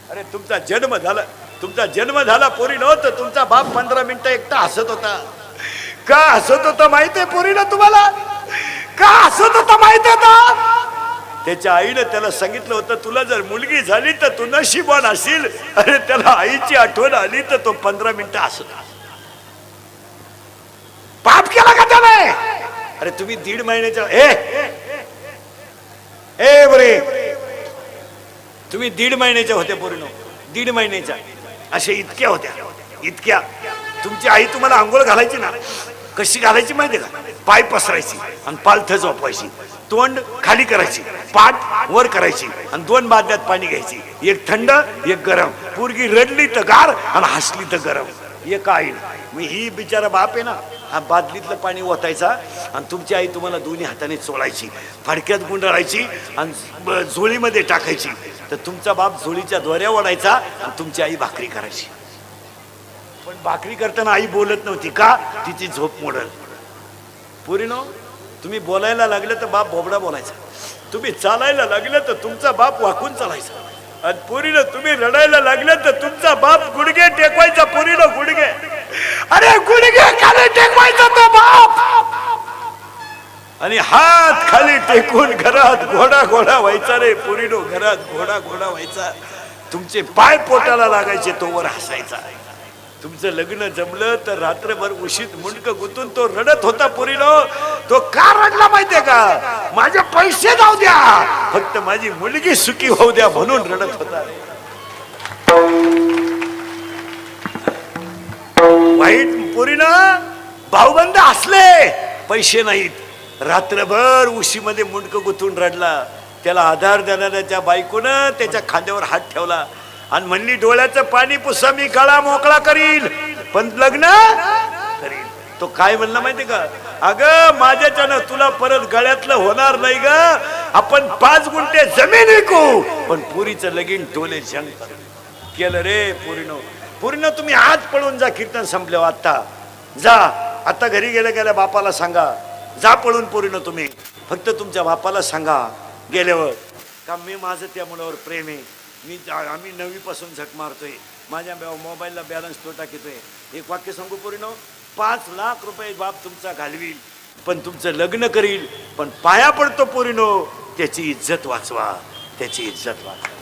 अरे तुमचा जन्म झाला पोरी नव्हतं. तुमचा बाप 15 मिनिटं एकटा हसत होता. का हसत होता माहितीये पोरीनं तुम्हाला? का हसत होता माहिती होता? त्याच्या आईनं त्याला सांगितलं होतं, तुला जर मुलगी झाली तर तू नशिबान असेल. अरे त्याला आईची आठवण आली तर तो 15 मिनिटं हसत. पाप केला का त्याने? अरे तुम्ही 1.5 महिन्याच्या बरे तुम्ही 1.5 महिन्याच्या होत्या पोरीनो, 1.5 महिन्याच्या अशा इतक्या होत्या, इतक्या. तुमची आई तुम्हाला आंघोळ घालायची ना, कशी घालायची माहितीये का? पाय पसरायची आणि पालथं झोपायची, तोंड खाली करायची, पाठ वर करायची आणि 2 बादल्यात पाणी घ्यायची, एक थंड एक गरम. पोरगी रडली तर गार आणि हसली तर गरम. एका आईनं. मी ही बिचारा बाप आहे ना, हा बादलीतलं पाणी ओतायचा आणि तुमची आई तुम्हाला दोन्ही हाताने चोळायची, फडक्यात गुंडाळायची आणि झोळीमध्ये टाकायची. तर तुमचा बाप झोळीच्या दोऱ्या ओढायचा आणि तुमची आई भाकरी करायची. पण भाकरी करताना आई बोलत नव्हती का? तिची झोप मोडल. पोरीनो, तुम्ही बोलायला लागलं तर बाप बोबडा बोलायचा, तुम्ही चालायला लागलं तर तुमचा बाप वाकून चालायचा, आणि पोरीनं तुम्ही रडायला लागलं तर तुमचा बाप गुडघे टेकवायचा. पोरीनं गुडघे, अरे गुडघे खाली टेकवायचा तो बाप, आणि हात खाली टेकून घरात घोडा घोडा व्हायचा. रे पोरीनो, घरात घोडा घोडा व्हायचा. तुमचे पाय पोटाला लागायचे, तोवर हसायचा. तुमचं लग्न जमलं तर रात्रभर उशीत मुंडक गुंतून तो रडत होता. पोरीनो, तो का रडला माहितीये का? माझे पैसे जाऊ द्या, फक्त माझी मुलगी सुखी होऊ द्या म्हणून रडत होता. वाईट पोरीनं भाऊबंद असले, पैसे नाहीत, रात्रभर उशीमध्ये मुंडक गुंतून रडला. त्याला आधार देणाऱ्या त्या बायकोनं त्याच्या खांद्यावर हात ठेवला आणि म्हणली, डोळ्याचं पाणी पुसा, मी गळा मोकळा करील, पण लग्न करील. तो काय म्हणला माहिती का? अगं माझ्याच्यानं तुला परत गळ्यातलं होणार नाही ग, आपण 5 गुंठे जमीन विकू, पण पुरीचं लगीन टोले जंग केलं रे. पुरीनो तुम्ही आज पळून जा. कीर्तन संपल्यावर आता जा. आता घरी गेल्या बापाला सांगा, जा पळून. पोरीनो तुम्ही फक्त तुमच्या बापाला सांगा गेल्यावर का मी माझं त्या मुलावर प्रेम आहे, आम्ही 9वी पासून झक मारतोय, माझ्या मोबाईलला बॅलन्स तोटा घेतोय. एक वाक्य सांगू पोरीनो, 5 लाख रुपये बाप तुमचा घालवील, पण तुमचं लग्न करील, पण पाया पडतो पोरीनो, त्याची इज्जत वाचवा, त्याची इज्जत वाचवा.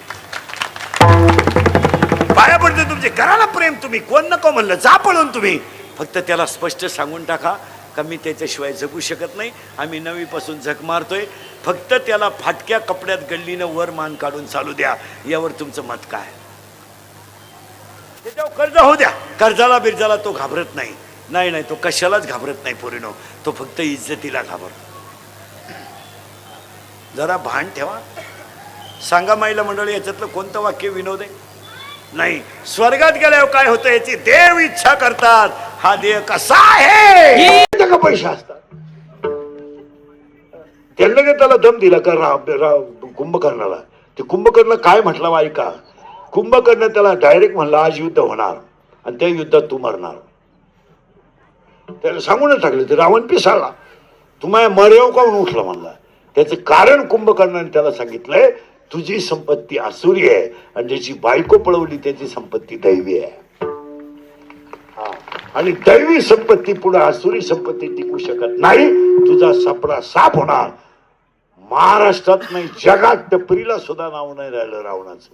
पाया पडते तुमचे, करा ना प्रेम तुम्ही, कोण नको म्हणलं, जा पळून तुम्ही. फक्त त्याला स्पष्ट सांगून टाका का मी त्याच्याशिवाय जगू शकत नाही, आम्ही नवीपासून झक मारतोय, फक्त त्याला फाटक्या कपड्यात गल्लीनं वर मान काढून चालू द्या. यावर तुमचं मत काय? त्याच्यावर कर्ज होऊ द्या, कर्जाला बिरजाला तो घाबरत नाही. नाही नाही, तो कशालाच घाबरत नाही पोरीनो, तो फक्त इज्जतीला घाबरतो. जरा भान ठेवा. सांगा माईला मंडळी, याच्यातलं कोणतं वाक्य विनोद आहे? नाही. स्वर्गात गेल्यावर काय होतं याची देव इच्छा करतात. हा देव कसा आहे का पैसे असतात त्यांना का त्याला दम दिला का कुंभकर्णाला? ते कुंभकर्ण काय म्हटलं ऐका. कुंभकर्ण त्याला डायरेक्ट म्हणला आज युद्ध होणार आणि त्या युद्धात तू मरणार. त्याला सांगूनच टाकलं. ते रावण पिसाळला, तुम्हाला मरेव का म्हणून उठला म्हणला. त्याचं कारण कुंभकर्णाने त्याला सांगितलंय तुझी संपत्ती आसुरी आहे आणि ज्याची बायको पळवली त्याची संपत्ती दैवी आहे. आणि दैवी संपत्ती पुढे आसुरी संपत्ती टिकू शकत नाही. तुझा सापडा साप होणार. महाराष्ट्रात नाही जगात टपरीला सुद्धा नाव नाही राहिलं रावणाचं.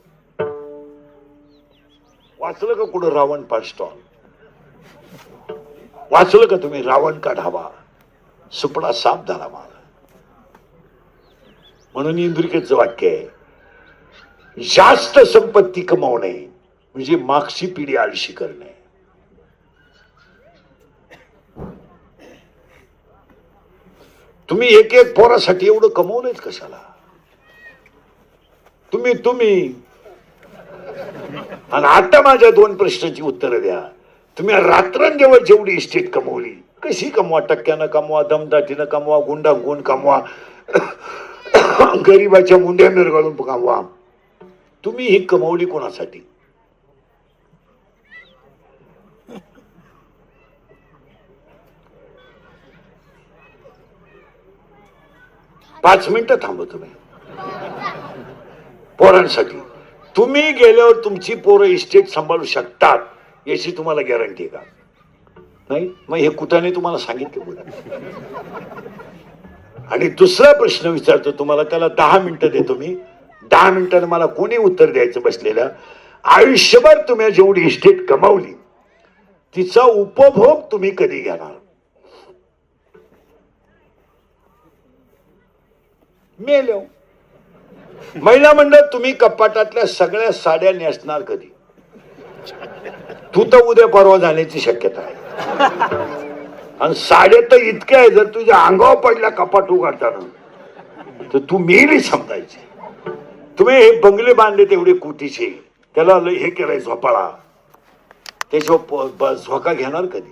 वाचलं का कुठं रावण पाच स्टॉल? वाचलं का तुम्ही? रावण का ढाबा, सुपडा साप झाला मार. म्हणून इंद्रिकेचं वाक्य आहे, जास्त संपत्ती कमावणे म्हणजे मागची पिढी आळशी करणे. तुम्ही एक एक पोरासाठी एवढं कमवलंच कशाला? तुम्ही आणि आता माझ्या दोन प्रश्नाची उत्तरं द्या. तुम्ही रात्रंदिवस जेवढी इस्टेट कमवली, कशी कमवा? टक्क्यानं कमवा, दमदाटीनं कमवा, गुंडागुंड कमवा, गरीबाच्या मुंड्या मिरगाळून कमवा. तुम्ही ही कमवली कोणासाठी? पाच मिनिटं थांबा तुम्ही. पोरांसाठी. तुम्ही गेल्यावर तुमची पोरं इस्टेट सांभाळू शकतात याची तुम्हाला गॅरंटी का? नाही. मग हे कुठाने तुम्हाला सांगितलं? आणि दुसरा प्रश्न विचारतो तुम्हाला, त्याला 10 मिनिटं देतो मी. 10 मिनिटांनी मला कोणी उत्तर द्यायचं बसलेलं. आयुष्यभर तुम्ही जेवढी इस्टेट कमावली तिचा उपभोग तुम्ही कधी घेणार? मेलो. महिला मंडळ तुम्ही कपाटातल्या सगळ्या साड्या नेसणार कधी? तू तर उद्या परवा जाण्याची शक्यता आहे. आणि साड्या तर इतक्या आहे, जर तुझ्या अंगावर पडल्या कपाट उघडताना तर तू मेली समजायची. तुम्ही हे बंगले बांधले तेवढे कोटीचे, त्याला हे केलंय झोपाळा, त्याच्यावर झोका घेणार कधी?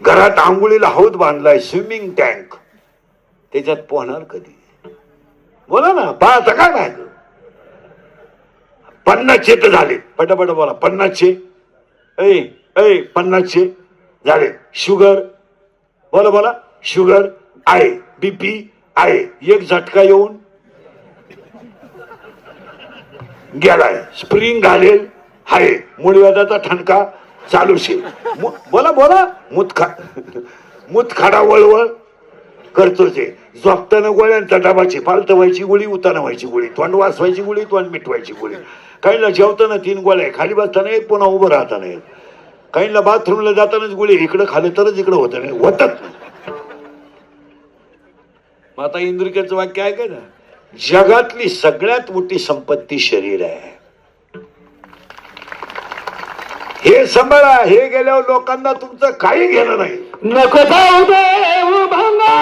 घरात आंघोळीला हौद बांधलाय, स्विमिंग टँक, त्याच्यात पोहणार कधी? बोला ना. पाहता काय नाही? 50चे तर झाले. पटापट बोला. 50चे. 50चे झाले. शुगर बोला बोला. शुगर आहे, बीपी आहे, एक झटका येऊन गेलाय, स्प्रिंग घालेल आहे, मूळव्याधाचा ठणका चालू शे. बोला बोला. मुतखाडा वळवळ करतोच आहे. झोपताना गोळ्यांचा डबाची, फालत व्हायची गोळी, उताना व्हायची गोळी, तोंड वाचवायची गोळी, तोंड मिटवायची गोळी. काहींना जेवताना 3 गोळ्या, खाली बसताना एक, पुन्हा उभं राहताना एक. काहींना बाथरूमला जातानाच गोळी, इकडं खाली तरच इकडं होत नाही, होतच. आता इंद्रिकेचं वाक्य आहे का ना, जगातली सगळ्यात मोठी संपत्ती शरीर आहे. हे सांभाळा. हे गेल्यावर लोकांना तुमचं काही घेणं नाही. नको जाऊ देव भंगा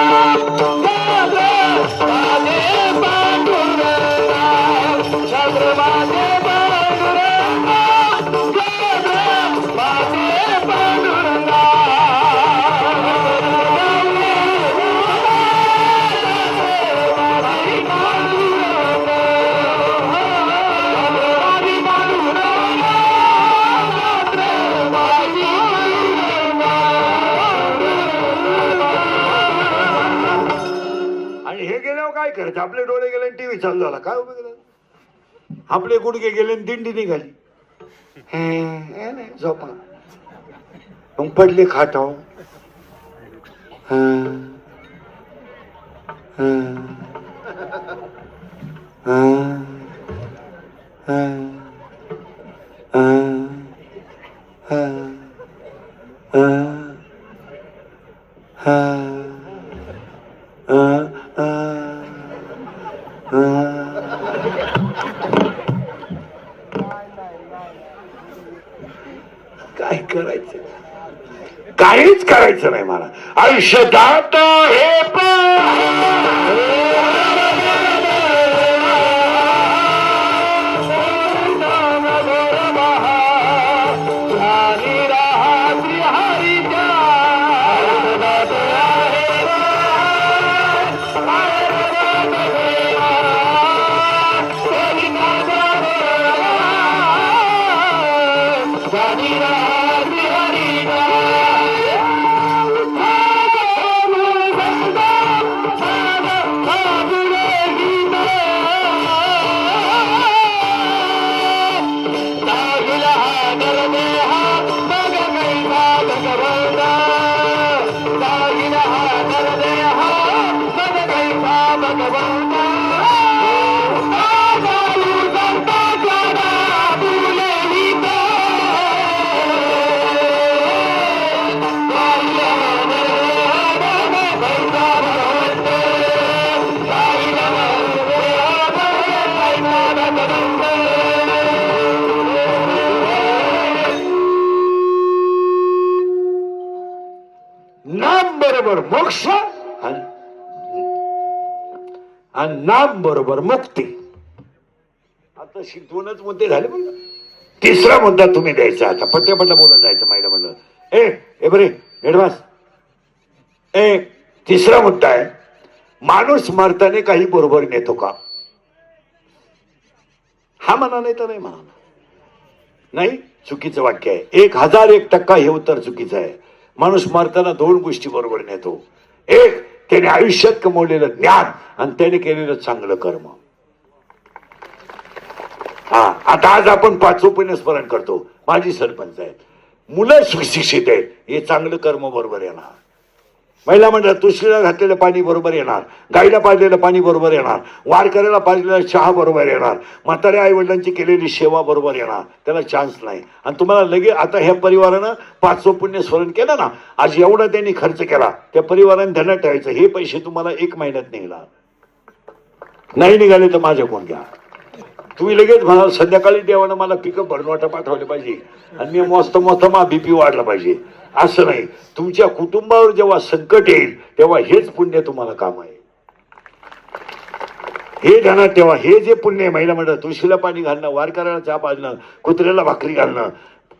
काय करायचं? आपले डोळे गेले, टीव्ही चालू झाला, काय उभे गेला? आपले गुडघे गेले, दिंडी निघाली. नाही झोपा. मग पडले खाटाव. काय करायचं, काहीच करायचं नाही मला आयुष्यात हे नाम बरोबर मोक्ष आणि नाम बरोबर मुक्ती. आता दोनच मुद्दे झाले. पण तिसरा मुद्दा तुम्ही द्यायचा. आता पट्ट्या बोलत जायचं. माहिला म्हणलं ए बरे ऍडव्हान्स. तिसरा मुद्दा आहे, माणूस मरताने काही बरोबर नेतो का? हा म्हणा नाही तर नाही म्हणा. नाही, चुकीचं वाक्य आहे. 1001% हे उत्तर चुकीचं आहे. माणूस मरताना दोन गोष्टी बरोबर नेतो. एक, त्याने आयुष्यात कमवलेलं ज्ञान आणि त्याने केलेलं चांगलं कर्म. आता आज आपण 5 स्मरण करतो. माझी सरपंच आहेत, मुलं सुशिक्षित आहेत, हे चांगलं कर्म बरोबर येणार. महिला मंडळ तुळशीला घातलेलं पाणी बरोबर येणार, गाईला पाजलेलं पाणी बरोबर येणार, वारकऱ्याला पाजलेला चहा बरोबर येणार, म्हाताऱ्या आई वडिलांची केलेली सेवा बरोबर येणार. त्याला चान्स नाही. आणि तुम्हाला लगेच आता ह्या परिवारानं 5 पुण्य स्मरण केलं ना, आज एवढा त्यांनी खर्च केला, त्या परिवाराने ध्यानात ठेवायचं, हे पैसे तुम्हाला 1 महिन्यात निघणार. नाही निघाले तर माझ्या कोण घ्या. तुम्ही लगेच म्हणाल संध्याकाळी देवानं मला पिकअप भरनवाटा पाठवले पाहिजे आणि मी मोजता मा बीपी वाढला पाहिजे. असं नाही. तुमच्या कुटुंबावर जेव्हा संकट येईल तेव्हा हेच पुण्य तुम्हाला काम आहे. हे ध्यानात ठेवा. हे जे पुण्य आहे, महिला म्हणतात तुळशीला पाणी घालणं, वारकऱ्याला चहा पाजणं, कुत्र्याला भाकरी घालणं,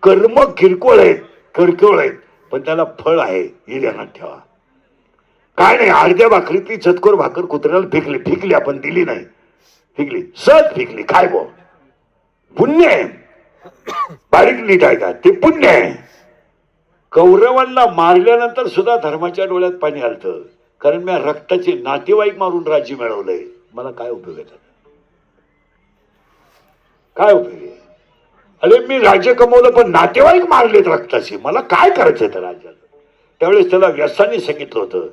कर्म किरकोळ आहेत, किरकोळ आहेत, पण त्याला फळ आहे, हे ध्यानात ठेवा. काय नाही, अर्ध्या भाकरीतली चतकोर भाकर कुत्र्याला फेकली आपण दिली नाही, फेकली, सहज फेकली, काय बो पुण्य आहे. बारीक नीट आहे का, ते पुण्य आहे. कौरवांना मारल्यानंतर सुद्धा धर्माच्या डोळ्यात पाणी आलतं, कारण मी रक्ताचे नातेवाईक मारून राज्य मिळवलंय. मला काय उपयोग आहे, काय उपयोग आहे? अरे मी राज्य कमवलं पण नातेवाईक मारलेत रक्ताचे, मला काय करायचंय त्या राज्यात? त्यावेळेस त्याला व्यासांनी सांगितलं होतं,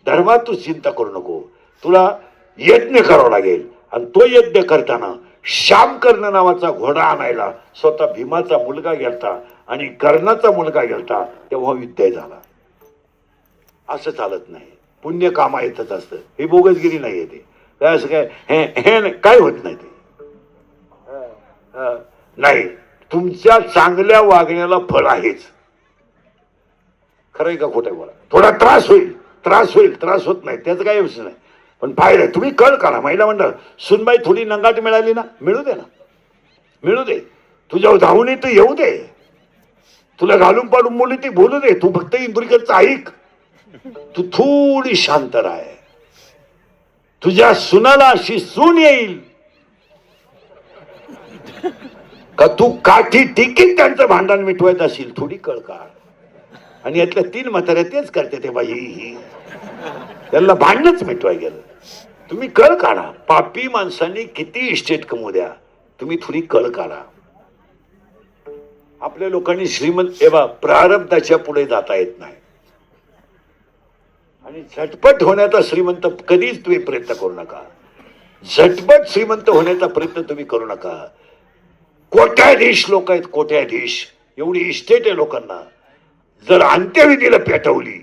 धर्मात तू चिंता करू नको, तुला यज्ञ करावा लागेल. आणि तो यज्ञ करताना श्यामकर्ण नावाचा घोडा आणायला स्वतः भीमाचा मुलगा गेलता आणि कर्णाचा मुलगा गेलता, तेव्हा विद्या झाला. असं चालत नाही. पुण्य कामा येतच असतं. हे बोगसगिरी नाही येते काय, असं काय हे काय होत नाही. ते नाही, तुमच्या चांगल्या वागण्याला फळ आहेच. खरंय का खोटं बोला? थोडा त्रास होईल, त्रास होत नाही, त्याचं काही विषय नाही, पण फायदा आहे. तुम्ही कळ करा. महिला मंडळ सुनबाई थोडी नंगाट मिळाली ना, मिळू दे. तुझ्या धावून येतं येऊ दे, तुला घालून पाडून बोलली ती बोलू दे, तू फक्त इंद्रिकचं ऐक. तू थोडी शांत राह. तुझ्या सुनाला अशी सून येईल का तू काठी टिकीत त्यांचं भांडण मिटवायचं असेल, थोडी कळ काढ. आणि यातल्या 3 म्हाताऱ्या तेच करते ते बाई, ही त्यांना भांडणच मिटवाय गेलं. तुम्ही कळ काढा. पापी माणसांनी किती इस्टेट कमवू द्या, तुम्ही थोडी कळ काढा. आपल्या लोकांनी श्रीमंत एव्हा प्रारब्धाच्या पुढे जाता येत नाही. आणि झटपट होण्याचा श्रीमंत कधीच तुम्ही प्रयत्न करू नका. झटपट श्रीमंत होण्याचा प्रयत्न तुम्ही करू नका. कोट्याधीश लोक आहेत, कोट्याधीश. एवढी इस्टेट आहे लोकांना. जर अंत्यविधीला पेटवली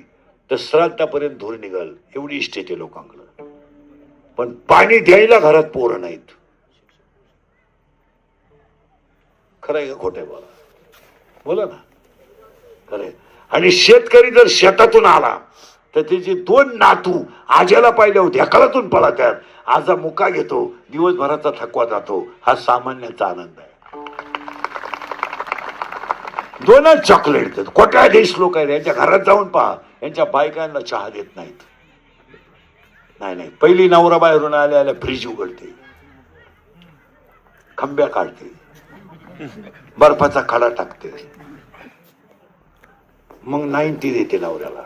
तर श्राद्धापर्यंत धूर निघाल, एवढी इस्टेट आहे लोकांकडं. पण पाणी द्यायला घरात पोरं नाहीत. खरंय का खोटं बोला? बोला ना. खरंय. आणि शेतकरी जर शेतातून आला तर त्याचे 2 नातू आज्याला पाहिल्या होत्या ढकलातून पळतात. आजा मुका घेतो, दिवसभराचा थकवा जातो. हा सामान्याचा आनंद आहे. 2 चॉकलेट देत. खोट्या देश लोक आहेत. यांच्या घरात जाऊन पहा, यांच्या बायकांना चहा देत नाहीत. नाही, पहिली नवरा बाहेरून आल्या आल्या फ्रीज उघडते, खंब्या काढते, बर्फाचा खडा टाकते, मग 90 देते नवऱ्याला.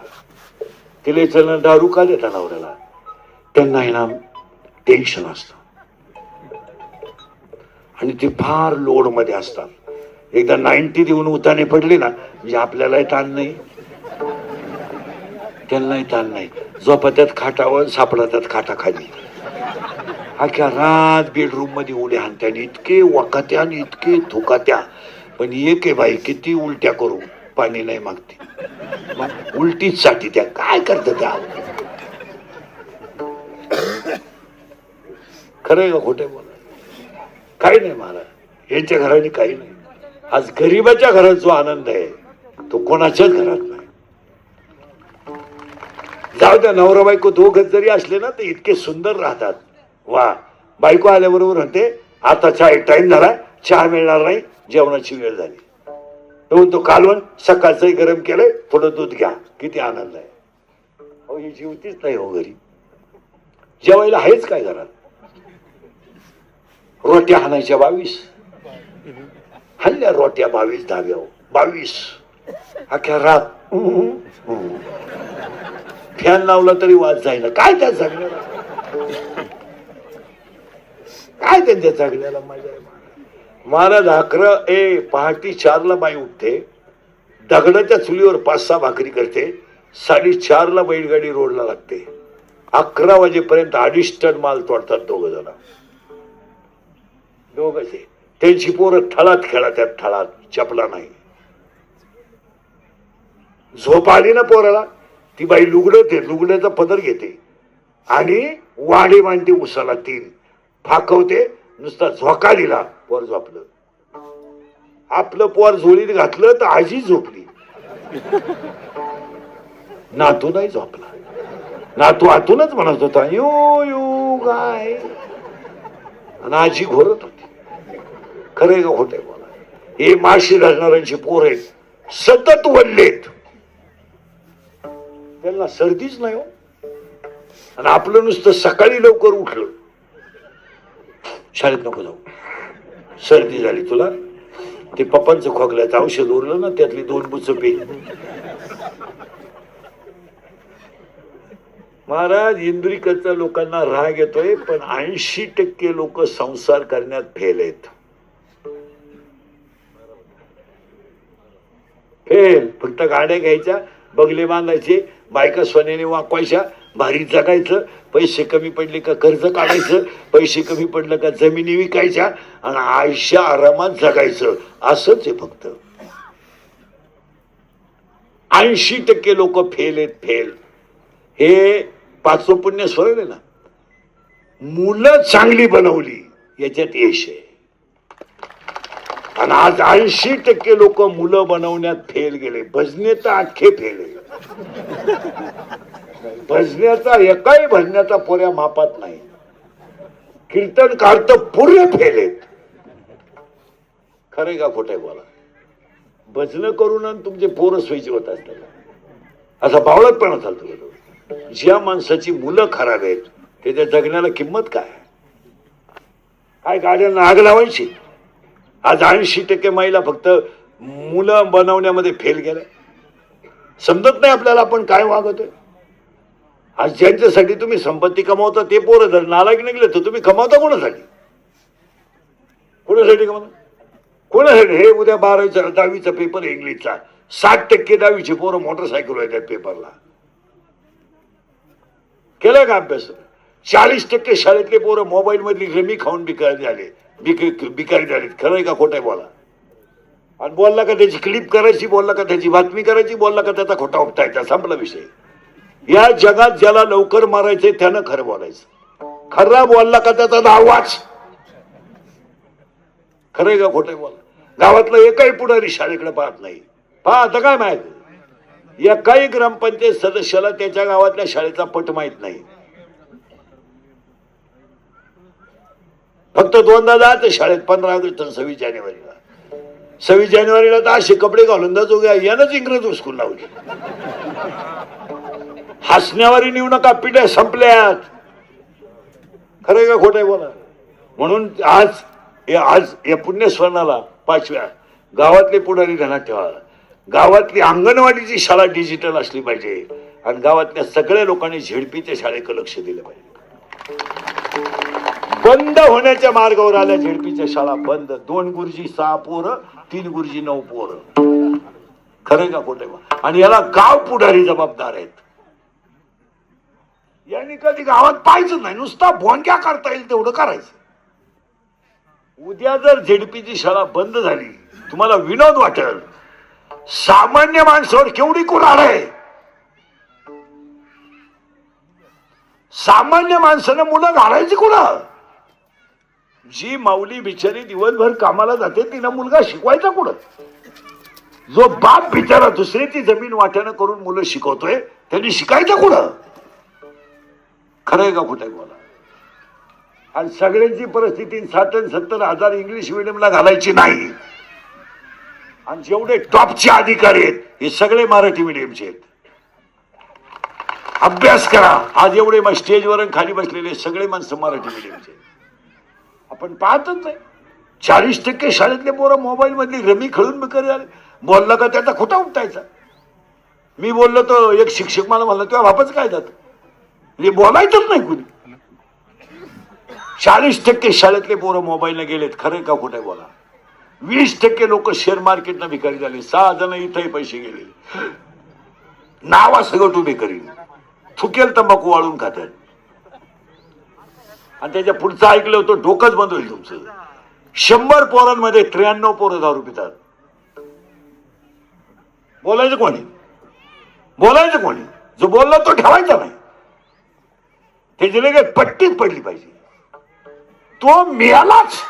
तिला चलन दारू का देता नवऱ्याला? त्यांना ना टेन्शन असतं आणि ते फार लोड मध्ये असतात. एकदा 90 देऊन उताने पडले ना, म्हणजे आपल्यालाही ताण नाही, त्यांनाही ताण नाही. झोपत्यात खाटावर, सापडतात खाटाखाली. अख्ख्या रात बेडरूम मध्ये उड्या हाणत्या, इतके वकात्या आणि इतके थुकात्या. पण एक आहे बाई, किती उलट्या करू पाणी नाही मागते, मग उलटीच साठी त्या काय करतात त्या. खरंय का खोटे बोला? काही नाही महाराज, यांच्या घराने काही नाही. आज गरीबाच्या घरात जो आनंद आहे तो कोणाच्याच घरात नाही. जाऊ द्या, नवरा बायको दोघच जरी असले ना तर इतके सुंदर राहतात. वा, बायको आल्याबरोबर म्हणते आता चहा टाइम झाला, चहा मिळणार नाही, जेवणाची वेळ झाली. तो कालवण सकाळचंही गरम केलंय, थोडं दूध घ्या. किती आनंद आहे. अहो, ही जीवतीच नाही हो घरी. जेवायला आहेच काय घरात? रोट्या हाणायच्या 22, हल्ल्या रोट्या 22 धाब्या 22. अख्ख्या रात फॅन लावला तरी वाज जाईना. काय त्या जगण्याला, काय त्यांच्या जगण्याला मजा आहे. महाराज 11 पहाटे 4ला बाई उठते, दगडाच्या चुलीवर 5-6 भाकरी करते, 4:30ला बैलगाडी रोडला लागते. 11 वाजेपर्यंत 2.5 टन माल तोडतात दोघंचे. त्यांची पोरं थळात खेळतात, थळात चपला नाही. झोप आली ना पोराला, ती बाई लुगड्याचा पदर घेते आणि वाडे मांडते उसाला 3 फाकवते. नुसता झोका दिला, पोर झोपलं. आपलं पोर झोळीत घातलं तर आजी झोपली, नातू नाही झोपला. नातू आतूनच म्हणत होता यू यू गाय, आणि आजी घोरत होती. खरे का खोटे बोला? हे माशी धरणाऱ्यांची पोर आहेत, सतत वल्लेत, त्यांना सर्दीच नाही हो. आणि आपलं नुसतं सकाळी लवकर उठलं, शाळेत नको जाऊ, सर्दी झाली तुला, ते पप्पांचं खोकल्याचं औषध उरलं ना, त्यातली 2 बुच पे. महाराज, इंदुरीकरच्या लोकांना राग येतोय, पण 80% लोक संसार करण्यात फेल आहेत. फेल. फक्त गाड्या घ्यायच्या, बंगले बांधायचे, बायका सोन्याने वाकवायच्या, भारी जगायचं, पैसे कमी पडले का कर्ज काढायचं, पैसे कमी पडलं का जमिनी विकायच्या आणि आयुष्य आरामात जगायचं. असंच आहे फक्त. 80% लोक फेल आहेत, फेल. हे 5 पुण्य स्मरण आहे ना. मुलं चांगली बनवली याच्यात यश आहे. आणि आज 80% लोक मुलं बनवण्यात फेल गेले. भजनेचा अख्खे फेल आहे. भजण्याचा एकाही भजण्याचा पोऱ्या मापात नाही. कीर्तनकार तर पुरे फेल आहेत. खरे का खोटे बोला? भजन करून तुमचे पोरं सोयीचे होत असतात, असा बावळतपणा चालतो. ज्या माणसाची मुलं खराब आहेत त्याच्या जगण्याला किंमत काय? काय गाड्यांना आग लावायची? आज 80% महिला फक्त मुलं बनवण्यामध्ये फेल गेल्या. समजत नाही आपल्याला आपण काय वागतोय. आज ज्यांच्यासाठी तुम्ही संपत्ती कमावता ते पोरं जर नालायक निघले तर तुम्ही कमावता कोणासाठी? कोणासाठी कमावता? कोणासाठी? हे उद्या 12वीचा 10वीचा पेपर इंग्लिशचा 60% 10वीचे पोरं मोटरसायकल येतात पेपरला. केलं का अभ्यास? 40% शाळेतले पोरं मोबाईल मधली रमी खाऊन बिकारी झाले. खरंय का खोटं बोला? आणि बोलला का त्याची क्लिप करायची, बोलला का त्याची बातमी करायची, बोलला का त्याचा खोटा उपटायचा, संपला विषय. या जगात ज्याला लवकर मारायचंय त्यानं खरं बोलायचं. खरा बोलला का त्याचा नावाच. खरंय का खोटं बोल. गावातलं एकही पुढारी शाळेकडे पाहत नाही. पहा आता काय माहित, एकाही ग्रामपंचायत सदस्याला त्याच्या गावातल्या शाळेचा पट माहित नाही. फक्त दोनदा जायचं शाळेत, 15 ऑगस्ट आणि 26 जानेवारीला. 26 जानेवारीला तर असे कपडे घालून जातो यानंच इंग्रज स्कूल लावली. हसण्यावारी नेऊ नका, पिढ्या संपल्यात. खरंय का खोटं बोला. म्हणून आज या पुण्यस्मरणाला 5व्या गावातले पुढारी ध्यानात ठेवा. गावातली अंगणवाडीची शाळा डिजिटल असली पाहिजे आणि गावातल्या सगळ्या लोकांनी झेडपीच्या शाळेकडे लक्ष दिलं पाहिजे. बंद होण्याच्या मार्गावर आल्या झेडपीच्या शाळा बंद. 2 गुरुजी 6 पोरं, 3 गुरुजी 9 पोरं. खरंय का खोटं. आणि याला गाव पुढारी जबाबदार आहेत. यांनी कधी गावात पाहायचं नाही, नुसता भोंग्या करता येईल तेवढं करायचं. उद्या जर झेडपीची शाळा बंद झाली, तुम्हाला विनोद वाटेल, सामान्य माणसावर केवढी कुऱ्हाड आहे. सामान्य माणसानं मुलं घालायची कुठं. जी माऊली बिचारी दिवसभर कामाला जाते तिला मुलगा शिकवायचा कुठं. जो बाप बिचारा दुसऱ्याची जमीन वाट्यानं करून मुलं शिकवतोय त्यांनी शिकायचं कुठं. खरंय का खोटं बोला. आणि सगळ्यांची परिस्थिती 60-70 इंग्लिश मिडियमला घालायची नाही. आणि जेवढे टॉपचे अधिकारी आहेत हे सगळे मराठी मिडियमचे आहेत. अभ्यास करा. आज एवढे स्टेजवर खाली बसलेले सगळे माणसं मराठी मिडियमचे. आपण पाहतच नाही. 40% शाळेतले पोरं मोबाईल मधली रमी खेळून बेकारी झाले. बोलला का त्याचा खोटा उठायचा. मी बोललो तर एक शिक्षक मला म्हणला तुझ्या बापाचं काय जात. म्हणजे बोलायचंच नाही कुणी. 40% शाळेतले पोरं मोबाईलने गेलेत. खरं का खोटं बोला. 20% लोक शेअर मार्केटला भिकारी झाले. 6 जण इथंही पैसे गेले. नावा सगळं तू बेकारी. थुकेल तंबाखू वाळून खातात. आणि त्याच्या पुढचं ऐकलं होतं डोकंच बंद होईल तुमचं. 100 पोरांमध्ये 93 पोरं दारू पितात. बोलायचं कोणी. बोलायचं कोणी. जो बोलला तो ठेवायचा नाही. त्याची लगेच पट्टीच पडली पाहिजे. तो मिळालाच.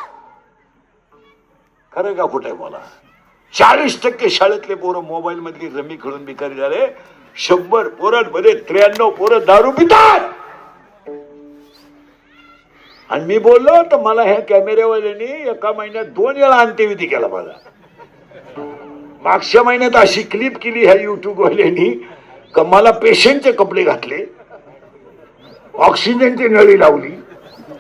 खरं का खोटं बोला. 40% शाळेतले पोरं मोबाईल मधली रमी खेळून भिकारी झाले. 100 पोरांमध्ये 93 पोरं दारू पितात. आणि मी बोललो तर मला ह्या कॅमेऱ्यावाल्यांनी एका महिन्यात 2 वेळा अंत्यविधी केला माझा. मागच्या महिन्यात अशी क्लिप केली ह्या युट्यूब वाल्यांनी का मला पेशंटचे कपडे घातले, ऑक्सिजनची नळी लावली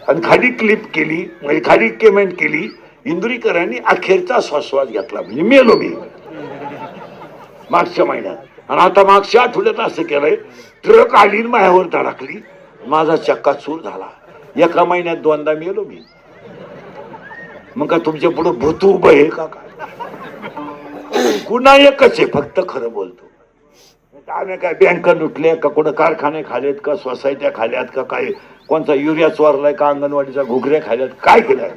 आणि खाली क्लिप केली, म्हणजे खाली कमेंट केली. इंदुरीकरांनी अखेरचा श्वास घेतला. म्हणजे मेलो मी मागच्या महिन्यात. आणि आता मागच्या आठवड्यात असं केलंय, ट्रक आली माझ्यावर धडकली, माझा चक्का चूर झाला. एका महिन्यात 2दा मेलो मी. मग का तुमच्या पुढे भूत उभं आहे का काय. कुणा एकच आहे, फक्त खरं बोलतो. आम्ही काय बँका लुटल्या का, कुठं कारखाने खालेत का, सोसायट्या खाल्यात का, काय कोणता युरिया चोरलाय का, अंगणवाडीचा घुगऱ्या खाल्यात, काय केलंय.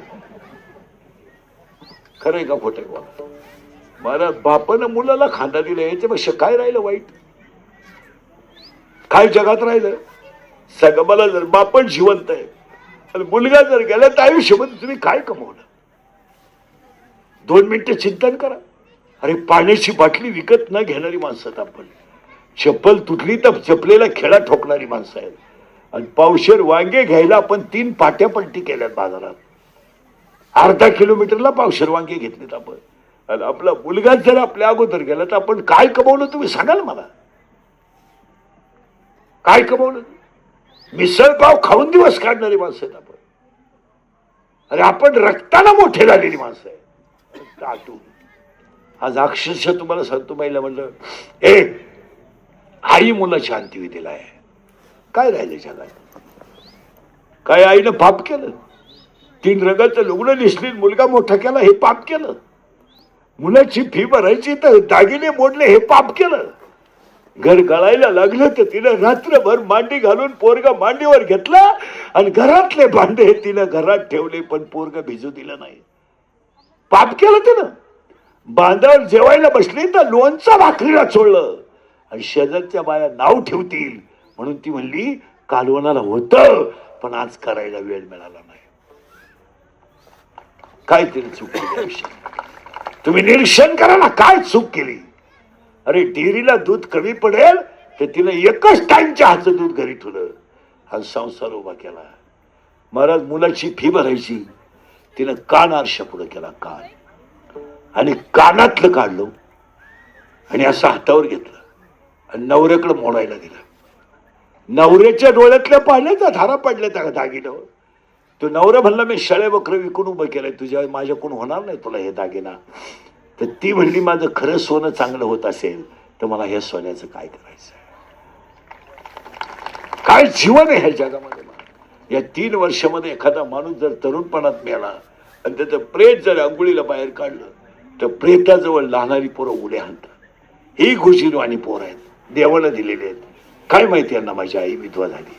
खरंय का खोटं बोला. मला बापानं मुलाला खांदा दिला याच्यापेक्षा काय राहिलं वाईट. काय जगात राहिलं. सगळं मला जर बापण जिवंत आहे आणि मुलगा जर गेला तर आयुष्यामध्ये तुम्ही काय कमवलं. 2 मिनिटं चिंतन करा. अरे पाण्याची बाटली विकत न घेणारी माणसं आपण. चप्पल तुटली तर चपलेला खेळा ठोकणारी माणसं आहेत. आणि पावशेर वांगे घ्यायला आपण 3 पाट्या पलटी केल्यात बाजारात. अर्धा किलोमीटरला पावशेर वांगे घेतलेत आपण. आणि आपला मुलगा जर आपल्या अगोदर गेला तर आपण काय कमवलं तुम्ही सांगाल मला. काय कमवलं. मिसळ पाव खाऊन दिवस काढणारी माणसं आहेत आपण. अरे आपण रक्ताना मोठे झालेली माणसं आहे. आठवून आज अक्षरशः तुम्हाला सांगतो, महिला म्हणलं आई मुलाच्या अंत्यविधीला आहे. काय राहिले जगात. काय आईनं पाप केलं. 3 रंगाचं लुगडं दिसली, मुलगा मोठा केला, हे पाप केलं. मुलाची फी भरायची तर दागिने मोडले, हे पाप केलं. घर गळायला लागलं तर तिनं रात्रभर मांडी घालून पोरगा मांडीवर घेतला आणि घरातले भांडे तिनं घरात ठेवले, पण पोरगा भिजू दिलं नाही. पाप केलं तिनं. बांधावर जेवायला बसली तर लोणचं भाकरीला चोळलं. आणि शेजारच्या बाया नाव ठेवतील म्हणून ती म्हणली कालवणाला होतं पण आज करायला वेळ मिळाला नाही. काय तरी चूक केली आयुष्यात. तुम्ही निरीक्षण करा ना, काय चूक केली. अरे डेअरीला दूध कमी पडेल तर तिनं एकच टाइमच्या हातचं दूध घरी ठेवलं हा संसार उभा केला. महाराज मुलाची फी भरायची, तिनं कान आरशा पुढे केला, कान आणि कानातलं काढलं आणि असं हातावर घेतलं आणि नवऱ्याकडे मोडायला दिलं. नवऱ्याच्या डोळ्यातल्या पाण्याचा धारा पडल्या त्या दागिन्यावर. तो नवरा म्हणला मी शाळे बकरं विकून उभं केलंय, तुझ्या माझ्याकडून होणार नाही तुला हे दागिना. तर ती म्हणली माझं खरं सोनं चांगलं होत असेल तर मला हे सोन्याचं काय करायचं. काय जीवन आहे ह्या जगामध्ये. या 3 वर्षामध्ये एखादा माणूस जर तरुणपणात मेला आणि त्याचं प्रेत जर अंघोळीला बाहेर काढलं तर प्रेताजवळ लहानारी पोरं उड्या आणतात. ही घुशीरवाणी पोरं आहेत, देवाला दिलेली आहेत. काय माहिती यांना माझी आई विधवा झाली,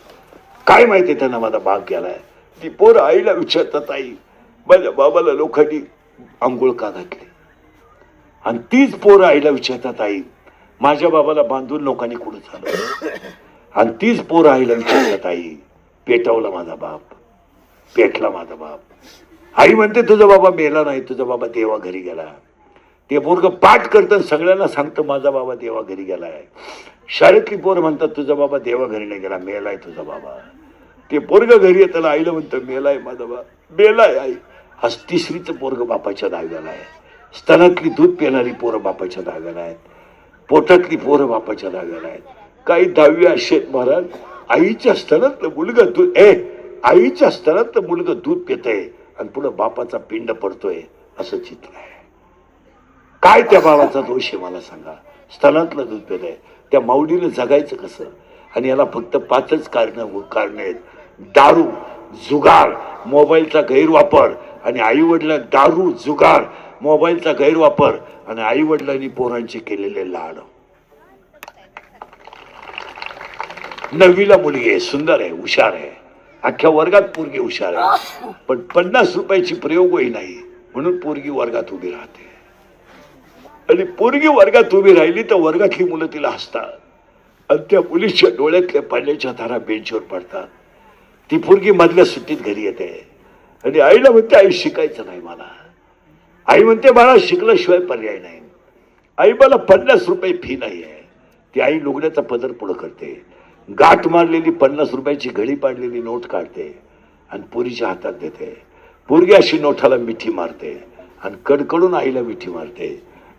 काय माहिती त्यांना माझा भाग गेलाय. ती पोरं आईला विचारतात, आई माझ्या बाबाला लोकांनी आंघोळ का घातली. आणि तीच पोरं आईला विचारतात, आई माझ्या बाबाला बांधून लोकांनी कुठं चालवलं. आणि तीच पोरं आईला विचारतात, आई पेटवला माझा बाप, पेटला माझा बाप. आई म्हणते तुझा बाबा मेला नाही, तुझा बाबा देवा घरी गेला. ते पोरग पाठ करतं सगळ्यांना सांगतं माझा बाबा देवा घरी गेलाय. शाळेतली पोरं म्हणतात तुझा बाबा देवा घरी नाही गेला, मेलाय तुझा बाबा. ते पोरग घरी येताना आईला म्हणतं मेलाय माझा बाबा, मेलाय आई. आज तिसरीचं पोरग बापाच्या दाव्याला आहे. स्तनातली दूध पिणारी पोरं बापाच्या दाव्याला आहेत, पोटातली पोरं बापाच्या दाव्याला आहेत. काही दहावी असे महाराज आईच्या स्तनातलं मुलगा दूध आईच्या स्तनातलं मुलगा दूध पितय आणि पुढे बापाचा पिंड पडतोय असं चित्र आहे. काय त्या बाबाचा दोष आहे मला सांगा. स्तनातलं दूध पित आहे, त्या माऊलीनं जगायचं कसं. आणि याला फक्त 5च कारण आहेत. दारू, जुगार, मोबाईलचा गैरवापर आणि आई वडिलां दारू, जुगार, मोबाईलचा गैरवापर आणि आई वडिलांनी पोरांचे केलेले लाड. 9वीला मुलगी आहे, सुंदर आहे, हुशार आहे, अख्ख्या वर्गात पोरगी हुशार आहे, पण 50 रुपयाची प्रयोगही नाही म्हणून पोरगी वर्गात उभी राहते. आणि पोरगी वर्गात उभी राहिली तर वर्गातली मुलं तिला हसतात आणि त्या मुलीच्या डोळ्यातल्या पाण्याच्या धारा बेंचवर पडतात. ती पोरगी मधल्या सुट्टीत घरी येते आणि आईला म्हणते आई शिकायचं नाही मला. आई म्हणते मला शिकल्याशिवाय पर्याय नाही. आई मला 50 रुपये फी नाही आहे. ती आई लुगड्याचा पदर पुढं करते, गाठ मारलेली 50 रुपयाची घडी पाडलेली नोट काढते आणि पोरीच्या हातात देते. पोरगी अशी नोटाला मिठी मारते आणि कडकडून आईला मिठी मारते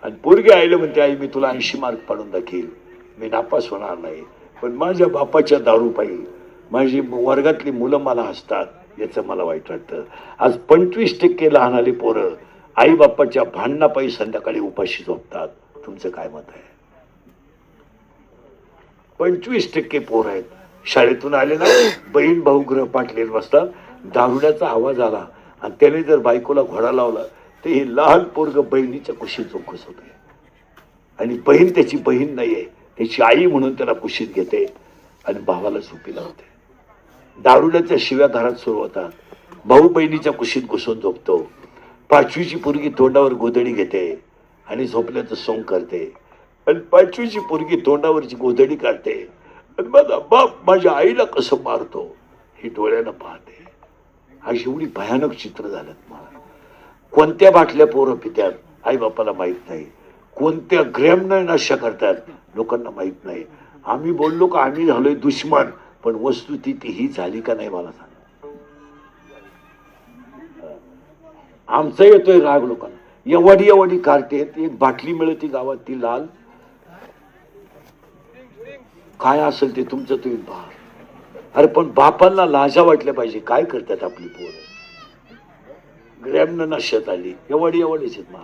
आणि पोरगी आईला म्हणते आई मी तुला 80 मार्क पाडून दाखील, मी नापास होणार नाही, पण माझ्या बापाच्या दारूपायी माझी वर्गातली मुलं मला हसतात याचं मला वाईट वाटतं. आज 25% लहानाली पोरं आई बापाच्या भांडणापायी संध्याकाळी उपाशी झोपतात. तुमचं काय मत आहे? 25% पोर आहेत. शाळेतून आले ना, बहीण भाऊ गृहपाठ लिहित बसतात, दारुड्याचा आवाज आला आणि त्याने जर बायकोला घोडा लावला तर हे लहान पोरग बहिणीच्या कुशीत चौकस होते आणि बहीण त्याची बहीण नाहीये, त्याची आई म्हणून त्याला कुशीत घेते आणि भावाला झोपी लावते. दारुड्याच्या शिव्या घरात सुरू होतात. भाऊ बहिणीच्या कुशीत घुसून झोपतो. 5वीची पोरगी तोंडावर गोधडी घेते आणि झोपल्याचं सोंग करते आणि 5वीची पोरगी तोंडावरची गोधडी काढते आणि माझा बाप माझ्या आईला कसं मारतो हे डोळ्यानं पाहते. अशी एवढी भयानक चित्र झालं. मला कोणत्या बाटल्या पोरं पित्यात आई बापाला माहित नाही, कोणत्या ग्रॅमनं नशा करतात लोकांना माहित नाही. आम्ही बोललो का आम्ही झालोय दुश्मन, पण वस्तुस्थिती ही झाली का नाही मला सांग. आमचा येतोय राग लोकांना. एवढी कार्टे आहेत. एक बाटली मिळते गावात ती लाल, काय असेल ते तुमचं तुम्ही पहा. अरे पण बापांना लाजा वाटल्या पाहिजे. काय करतात आपली पोरं. ग्रॅमनं नश्यात आली. एवढीच आहेत मला,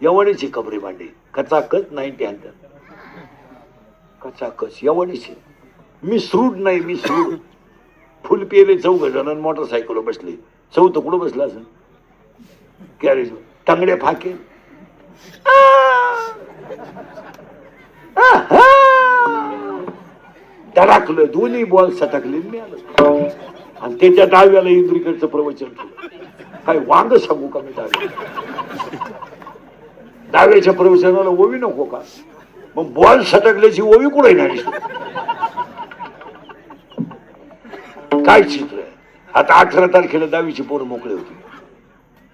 एवढीची कबरी मांडी कचाकच 90 आणतात, कचाकच एवढीच. मी सूड नाही, मी सूड फुल पेले 4 जण मोटरसायकल बसले. 4थं कुठं बसला असं गॅरेज टांगड्या फाके. धडाकलं, दोन्ही बॉल सटकले मी आलो आणि त्याच्या डाव्याला इंद्रिकडचं प्रवचन केलं. काय वांग सांगू का मी डाव्याच्या प्रवचनाला ओवी नको का? मग बॉल सटकल्याची ओवी कुठे नाही. काय चित्र आहे. आता 18 तारखेला 10वीची पोरं मोकळे होती,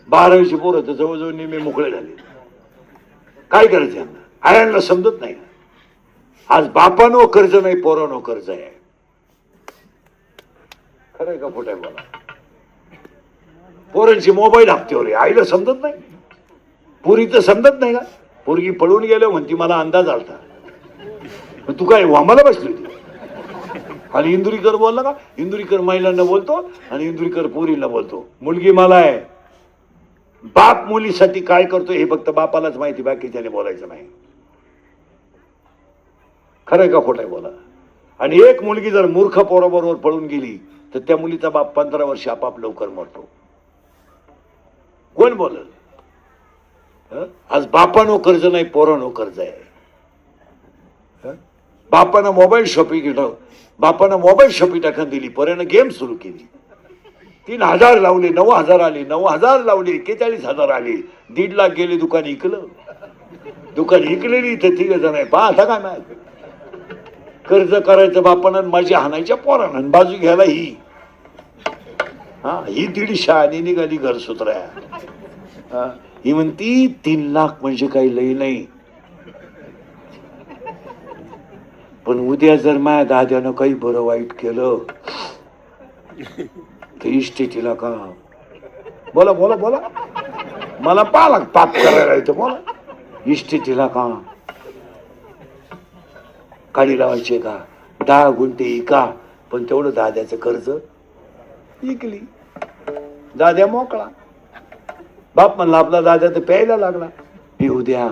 12वीची पोरं तर जवळजवळ नेहमी मोकळे झाले. काय करायचं यांना? आयांना समजत नाही. आज बापानो कर्ज नाही, पोरानो कर्ज आहे. खरंय का खोटं आहे? मला पोरांची मोबाईल हप्त्यावर आहे, आईला समजत नाही. पोरी तर समजत नाही का? पोरगी पळून गेलो म्हणती मला अंदाज आलता. तू काय वामाला बसली होती? आणि इंदुरीकर बोलला का? इंदुरीकर महिलांना बोलतो आणि इंदुरीकर पोरीला बोलतो. मुलगी मला आहे. बाप मुलीसाठी काय करतो हे फक्त बापालाच माहिती, बाकीच्याने बोलायचं नाही. खरंय का खोटं आहे? बोला. आणि एक मुलगी जर मूर्ख पोराबरोबर पळून गेली तर त्या मुलीचा बाप 15 वर्ष आपाप लवकर मरतो. कोण बोलल? आज बापानो कर्ज नाही, पोरानो कर्ज आहे. बापानं मोबाईल शॉपिंग घेतलं, बापानं मोबाईल शॉपिंग टाकून दिली, पोरानं गेम सुरू केली. 3,000 लावले, 9,000 आले, 9,000 लावले, 41,000 आले, 1.5 लाख गेले. दुकान इकलं. दुकान इकलेली इथे 3 जण आहे. पाहता काय माहिती? कर्ज करायचं बापानं, माझी हाणायच्या पोरानं, बाजू घ्यायला ही ही 150 आणि निघाली घर सुधराया. ही म्हणती 3 लाख म्हणजे काही लई नाही. पण उद्या जर माझ्या दाद्यानं काही बरं वाईट केलं तर इस्टेटीला का? बोला बोला बोला. मला पाला पाप करायला येतं. बोला. इस्टेटीला का काढी लावायचे का? 10 गुंठे इका. पण तेवढं दाद्याचं कर्ज इकली. दाद्या मोकळा. बाप म्हणला आपला दाद्या तर प्यायला लागला. पिऊ द्या.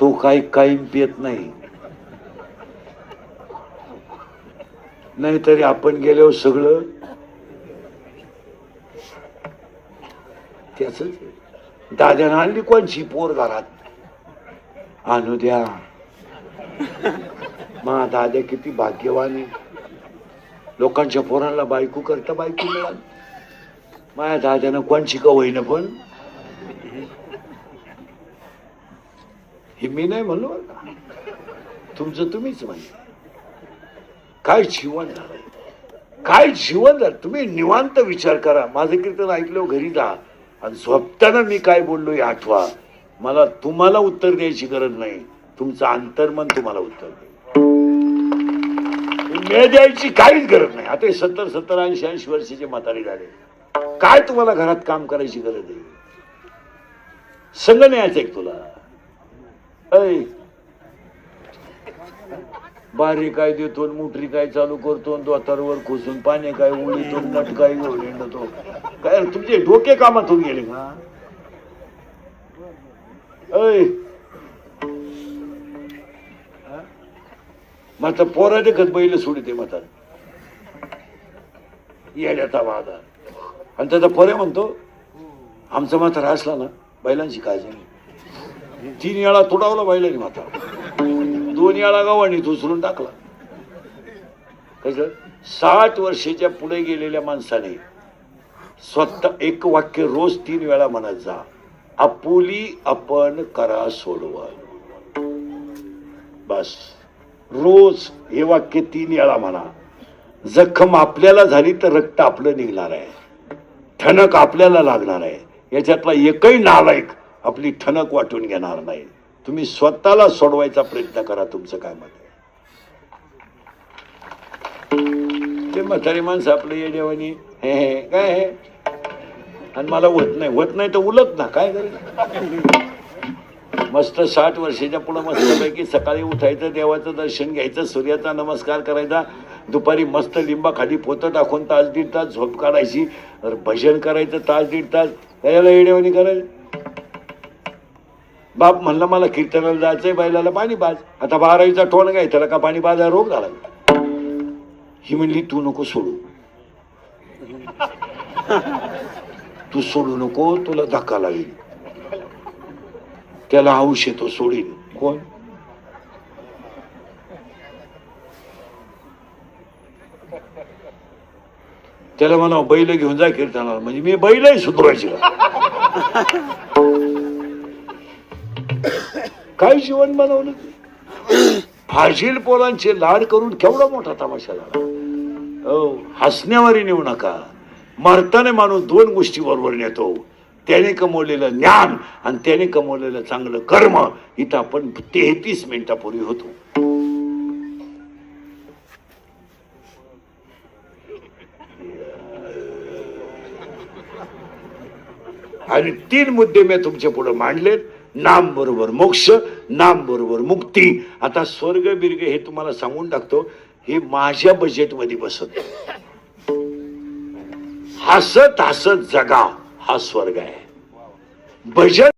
तो काही कायम पियत नाही. नाहीतरी आपण गेल्यावर सगळं त्याच. दाद्यानं आणली कोणची पोर घरात? आणू द्या. मा दाद्या किती भाग्यवान आहे. लोकांच्या पोरांना बायको करता बायको मिळाली. माझ्या दाद्यानं कोणची का होईना, पण हे मी नाही म्हणलो का? तुमचं तुम्हीच म्हणजे. काय जीवन झालंय, काय जीवन झालं. तुम्ही निवांत विचार करा. माझं कीर्तन ऐकलं घरी जा आणि झोपताना मी काय बोललो हे आठवा. मला तुम्हाला उत्तर द्यायची गरज नाही. तुमचं अंतर्मन तुम्हाला उत्तर देईल. मी द्यायची काहीच गरज नाही. आता 70, 80 वर्षाचे म्हातारे झाले. काय तुम्हाला घरात काम करायची गरज आहे? संग न्यायचं एक तुला. बारी काय देतो, मोटरी काय चालू करतो, दोतारवर खुसून पाणी काय उडीतो, नट काय घेऊन काय तुमचे डोके कामातून गेले का? मग पोरा देखत बैल सोडते म्हातार येण्याचा वादा. आणि त्याचा पोऱ्या म्हणतो आमचा म्हातारा असला ना बैलांची काळजी नाही. 3 वेळा तुडावला बैलांनी म्हातारा, 2 वेळा गावानी उचलून टाकला. कसं 60 वर्षाच्या पुढे गेलेल्या माणसाने स्वतः एक वाक्य रोज 3 वेळा म्हणत जा. आपुली आपण करा सोडवा. बस रोज हे वाक्य 3 वेळा म्हणा. जखम आपल्याला झाली तर रक्त आपलं निघणार आहे, ठणक आपल्याला लागणार आहे. याच्यातला एकही नालायक आपली ठणक वाटून घेणार नाही. तुम्ही स्वतःला सोडवायचा प्रयत्न करा. तुमचं काय मत आहे? ते म्हातारी माणसं आपलं येड्यावानी हे हे काय हे आणि मला होत नाही तर उलट ना काय करेल. मस्त 60 वर्षाच्या पुढे मस्तपैकी सकाळी उठायचं, देवाचं दर्शन घ्यायचं, सूर्याचा नमस्कार करायचा, दुपारी मस्त लिंबा खाली पोतं टाकून 1-1.5 तास झोप काढायची, भजन करायचं 1-1.5 तास. त्याला येड्यावानी करायचं. बाप म्हणलं मला कीर्तनाला जायचंय, बैलाला पाणी पाज. आता 12वीचा टोन काय त्याला का पाणी पाजायला रोग झाला. ही म्हणली तू नको सोडू, तू सोडू नको, तुला धक्का लागेल. त्याला हौश येतो सोडीन. कोण? त्याला म्हणा बैल घेऊन जा कीर्तनाला. म्हणजे मी बैलही सुधरायची काय जीवन बनवलं. फाजील पोरांचे लाड करून केवढा मोठा तमाशा झाला. हसण्यावारी नेऊ नका. मरताना माणूस दोन गोष्टी बरोबर नेतो, त्याने कमवलेलं ज्ञान आणि त्याने कमवलेलं चांगलं कर्म. इथं आपण 33 मिनिटापूर्वी होतो. आणि 3 मुद्दे मी तुमच्या पुढे मांडलेत. नाम बरोबर मोक्ष, नाम बरोबर मुक्ती. आता स्वर्ग बिर्ग हे तुम्हाला सांगून टाकतो, हे माझ्या बजेटमध्ये बसत. हसत हसत जगा हा स्वर्ग आहे. बजेट